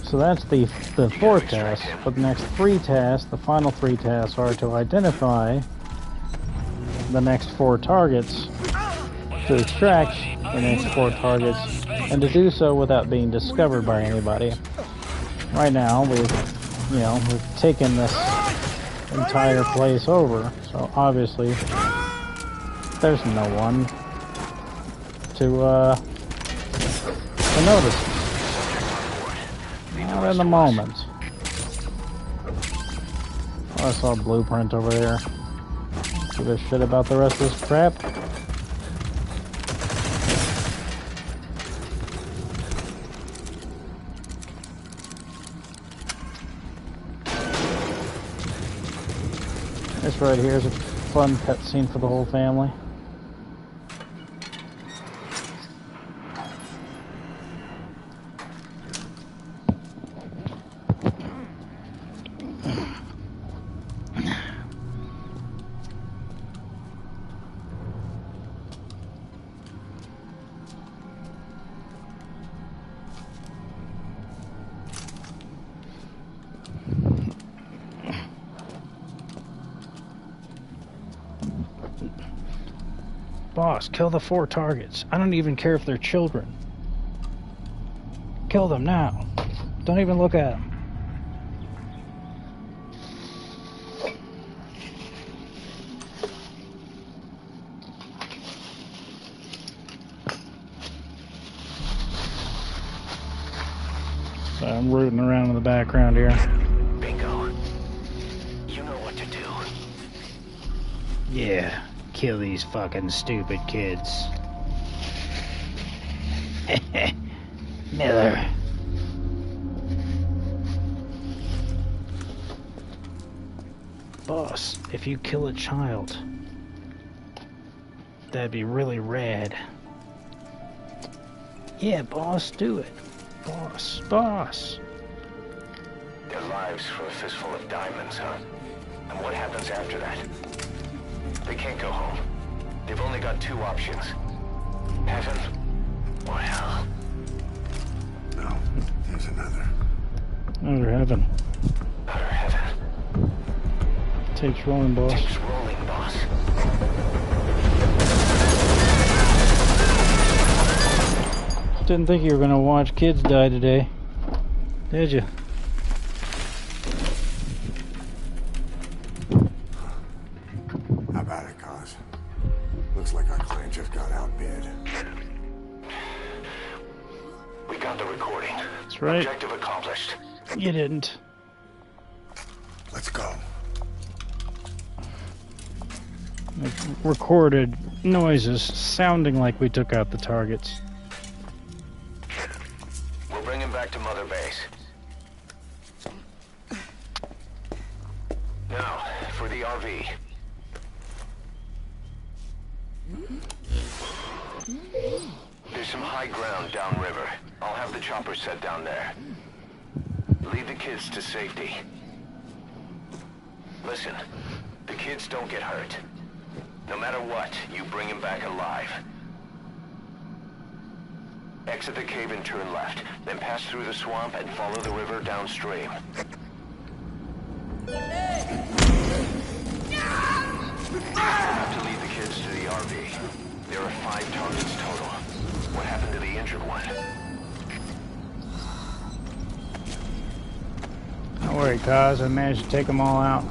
So that's the 4th task, but the next 3 tasks, the final 3 tasks, are to identify the next 4 targets, to extract the next 4 targets, and to do so without being discovered by anybody. Right now, we've taken this entire place over, so obviously there's no one to notice. Not in the moment. Oh, I saw a blueprint over there. Give a shit about the rest of this crap. This right here is a fun cutscene for the whole family. Boss, kill the 4 targets. I don't even care if they're children. Kill them now. Don't even look at them. So I'm rooting around in the background here. Bingo. You know what to do. Yeah, kill these fucking stupid kids. Miller. Boss, if you kill a child, that'd be really rad. Yeah, boss, do it. Boss. Their lives for a fistful of diamonds, huh? And what happens after that? They can't go home. They've only got 2 options. Heaven or hell. No, there's another. Another heaven. Utter heaven. Takes rolling, boss. Takes rolling, boss. Didn't think you were gonna watch kids die today, did you? How about it, Cos? Looks like our client just got outbid. We got the recording. That's right. Objective accomplished. You didn't. Let's go. It recorded noises sounding like we took out the targets. We'll bring him back to Mother Base. Now, for the RV. There's some high ground downriver. I'll have the chopper set down there. Lead the kids to safety. Listen, the kids don't get hurt. No matter what, you bring him back alive. Exit the cave and turn left, then pass through the swamp and follow the river downstream. You'll have to lead the kids to the RV. There are 5 targets total. What happened to the injured one? Don't worry, Cos. I managed to take them all out.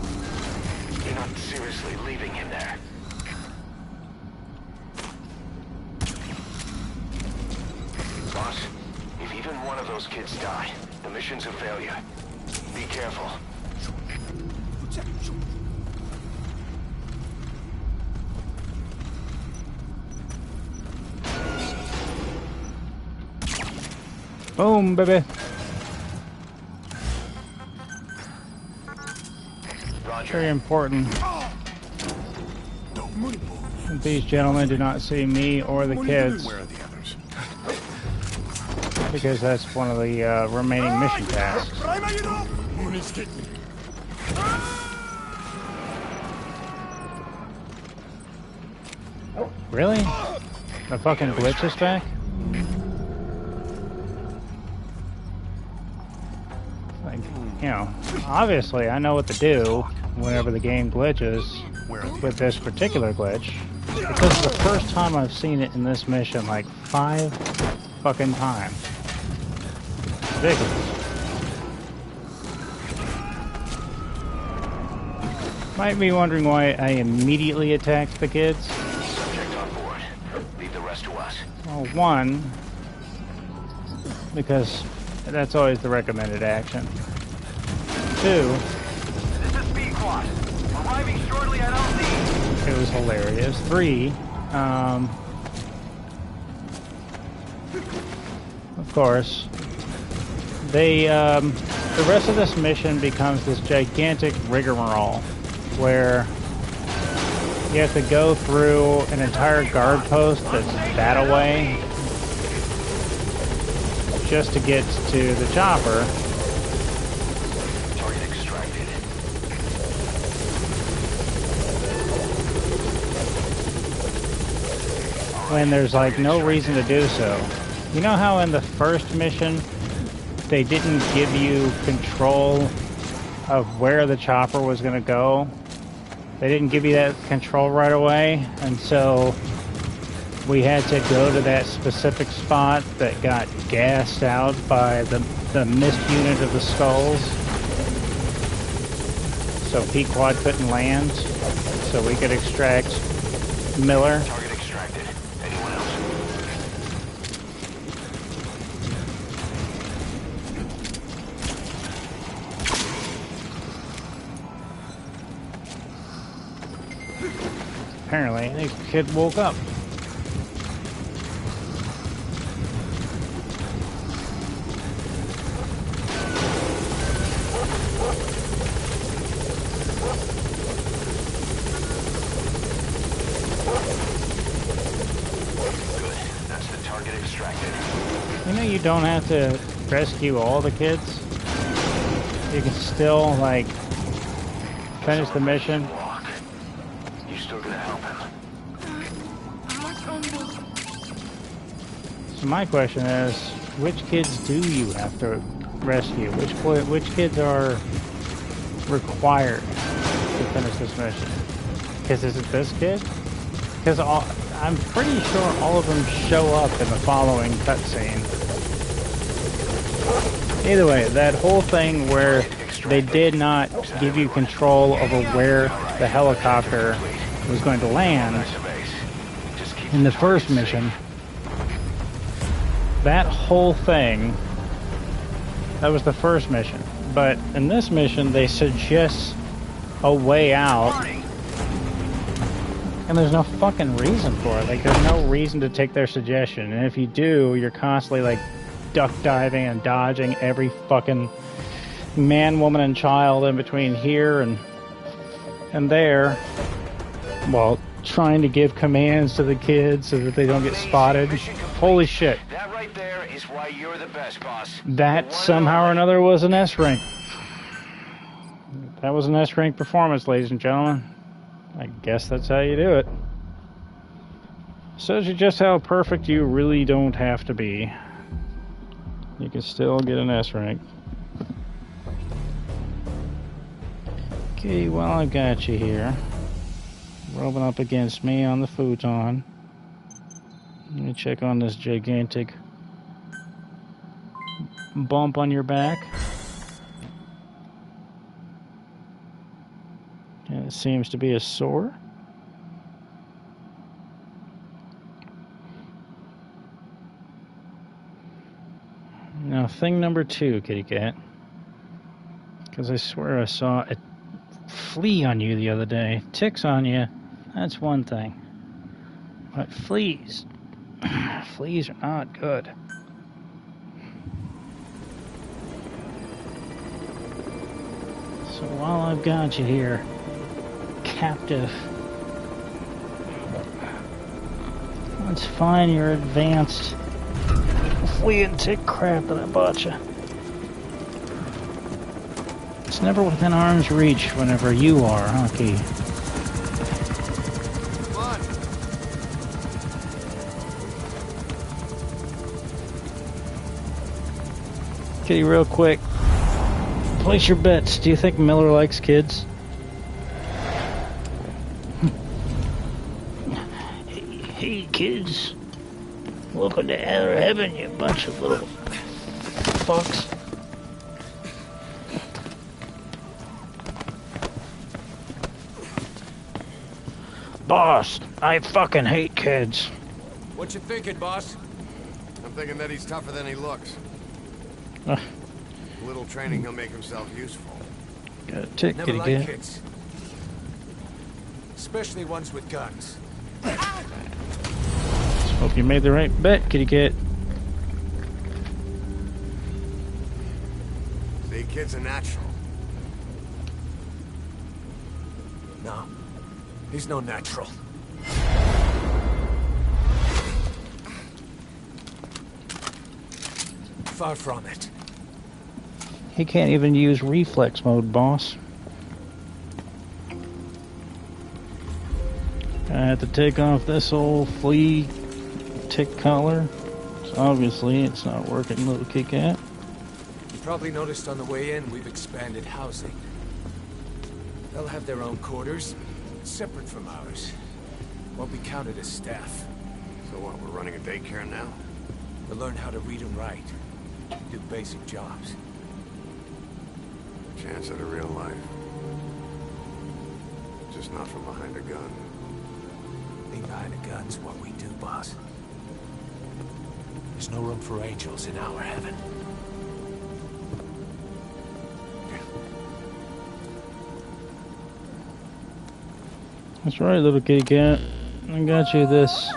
You're not seriously leaving him there. Boss, if even one of those kids die, the mission's a failure. Be careful. Boom, baby. Roger. Very important that these gentlemen do not see me or the kids, Where are the others? because that's one of the remaining mission tasks. Really? The fucking glitch is back? Like, you know, obviously I know what to do whenever the game glitches with this particular glitch, because it's the first time I've seen it in this mission, like 5 fucking times. Ridiculous. Might be wondering why I immediately attacked the kids. Subject on board. Leave the rest to us. Well, 1, because that's always the recommended action. 2, This is Speed Quad. Arriving shortly at LZ. it was hilarious. 3, of course, they, the rest of this mission becomes this gigantic rigmarole where you have to go through an entire guard post that's that away just to get to the chopper. Target extracted. When there's like no reason to do so. You know how in the first mission they didn't give you control of where the chopper was going to go? They didn't give you that control right away, and so we had to go to that specific spot that got gassed out by the missed unit of the skulls. So Pequod couldn't land, so we could extract Miller. Target extracted. Anyone else? Apparently, the kid woke up. You know, you don't have to rescue all the kids. You can still, like, finish the mission. You still gonna help him? So my question is, which kids do you have to rescue? Which kids are required to finish this mission? Because is it this kid? Because I'm pretty sure all of them show up in the following cutscene. Either way, that whole thing where they did not give you control over where the helicopter was going to land in the first mission, that whole thing, that was the first mission. But in this mission, they suggest a way out. And there's no fucking reason for it. Like, there's no reason to take their suggestion. And if you do, you're constantly, like, duck diving and dodging every fucking man, woman, and child in between here and there. While trying to give commands to the kids so that they don't get spotted. Holy shit. That right there is why you're the best, boss. That somehow or another was an S rank. That was an S rank performance, ladies and gentlemen. I guess that's how you do it. Shows you just how perfect you really don't have to be. You can still get an S rank. Okay, well, I've got you here. Rubbing up against me on the futon. Let me check on this gigantic bump on your back. And it seems to be a sore. Now, thing number 2, kitty cat. Because I swear I saw a flea on you the other day. Ticks on you, that's one thing. But fleas, fleas are not good. So while I've got you here, captive, let's find your advanced flea and tick crap that I bought you. It's never within arm's reach whenever you are, huh, Key? Come on. Kitty, real quick, place your bets. Do you think Miller likes kids? Hey, kids. Welcome to outer heaven, you bunch of little fucks. Boss, I fucking hate kids. What you thinking, boss? I'm thinking that he's tougher than he looks. A little training, he'll make himself useful. Got a tick, Never kitty liked cat. kids. Especially ones with guns. Hope you made the right bet, kitty cat. See, kid's a natural. No. He's no natural. Far from it. He can't even use reflex mode, boss. I have to take off this old flea tick collar. So obviously it's not working, little kitty cat. You probably noticed on the way in we've expanded housing. They'll have their own quarters, separate from ours. Won't be counted as staff. So what, we're running a daycare now? To learn how to read and write. Do basic jobs. Chance at a real life. Just not from behind a gun. Being behind a gun's what we do, boss. There's no room for angels in our heaven. That's right, little kitty cat. I got you this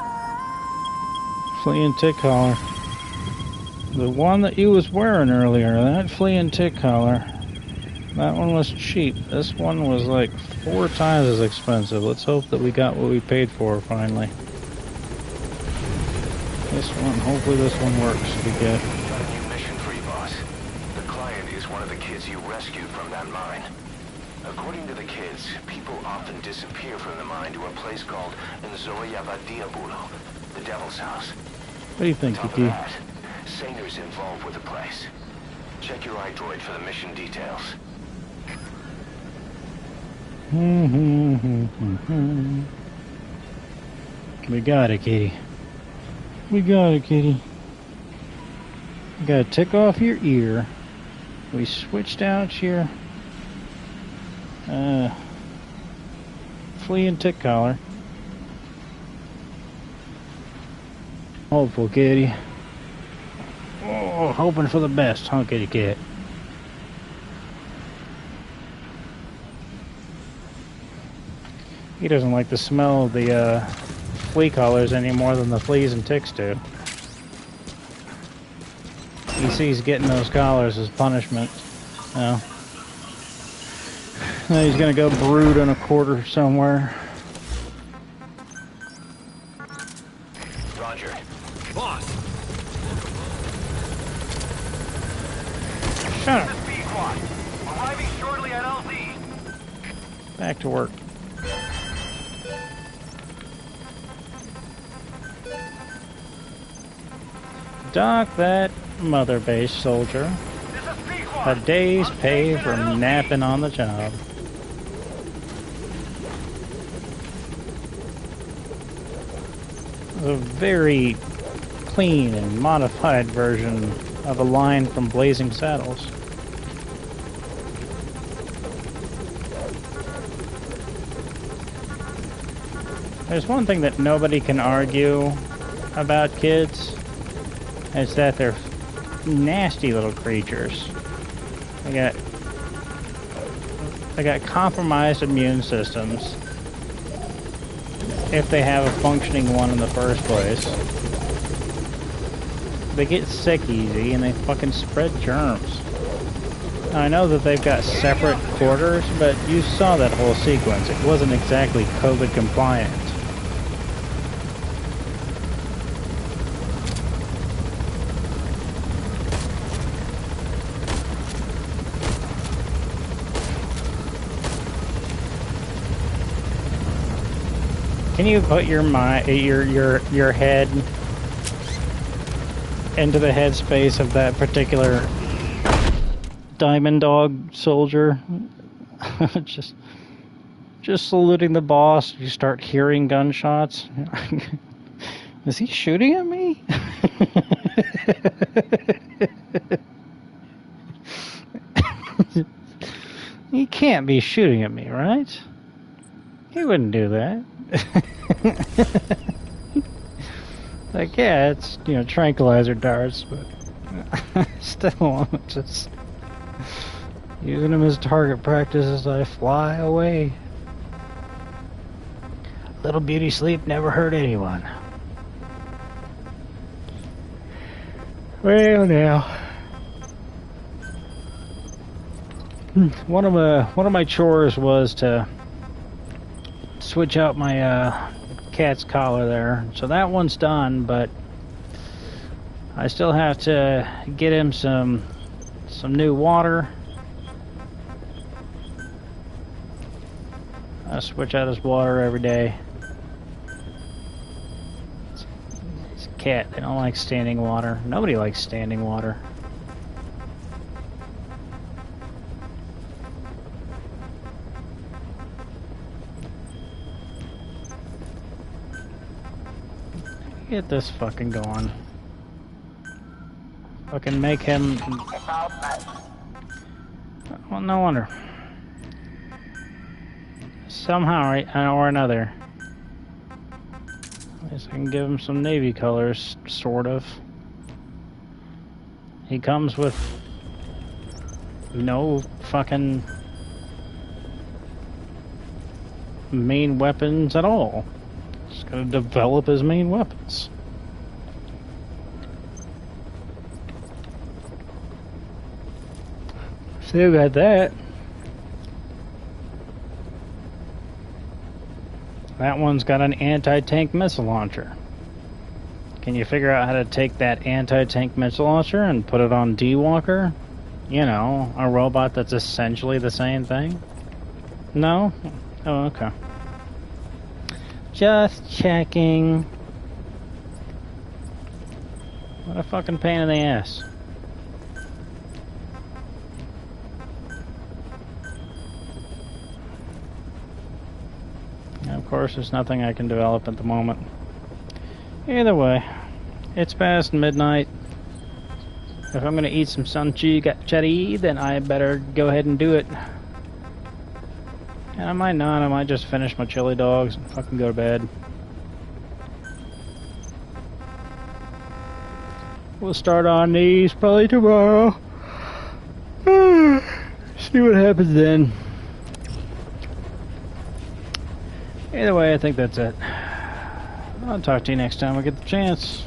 flea and tick collar. The one that you was wearing earlier, that flea and tick collar, that one was cheap. This one was like 4 times as expensive. Let's hope that we got what we paid for finally. This one, hopefully this one works. We get. Got a new mission for you, boss. The client is one of the kids you rescued from that mine. According to the kids, people often disappear from the mine to a place called Mgsv, the Devil's House. What do you think, Top of Kiki? that, Sanger's involved with the place. Check your iDroid for the mission details. We got it, kitty. We got it, kitty. You gotta tick off your ear. We switched out your flea and tick collar. Hopeful, kitty. Oh, hoping for the best, huh, kitty cat? He doesn't like the smell of the flea collars any more than the fleas and ticks do. He sees getting those collars as punishment. Now he's gonna go brood on a quarter somewhere. Roger. Boss! Shut up. Speed quad. Arriving shortly at LZ. Back to work. Dock that mother base soldier. A day's pay for napping on the job. A very clean and modified version of a line from Blazing Saddles. There's one thing that nobody can argue about kids. It's that they're nasty little creatures. They got compromised immune systems. If they have a functioning one in the first place. They get sick easy and they fucking spread germs. I know that they've got separate quarters, but you saw that whole sequence. It wasn't exactly COVID compliant. Can you put your head into the headspace of that particular Diamond Dog soldier? just saluting the boss. You start hearing gunshots. Is he shooting at me? He can't be shooting at me, right? He wouldn't do that. Like, yeah, it's, you know, tranquilizer darts, but still, I'm just using them as target practice as I fly away. Little beauty sleep never hurt anyone. Well, now, one of my chores was to switch out my cat's collar there, so that one's done, but I still have to get him some new water. I switch out his water every day. It's a cat. They don't like standing water. Nobody likes standing water. Get this fucking going. Fucking make him... Well, no wonder. Somehow or another. At least I can give him some navy colors, sort of. He comes with no fucking main weapons at all. Just gotta develop his main weapons. Still got that. That one's got an anti-tank missile launcher. Can you figure out how to take that anti-tank missile launcher and put it on D-Walker? You know, a robot that's essentially the same thing? No? Oh, okay. Just checking. What a fucking pain in the ass. Of course, there's nothing I can develop at the moment. Either way, it's past midnight. If I'm gonna eat some sunchari, then I better go ahead and do it. And I might not, I might just finish my chili dogs and fucking go to bed. We'll start on these probably tomorrow. See what happens then. Either way, I think that's it. I'll talk to you next time I get the chance.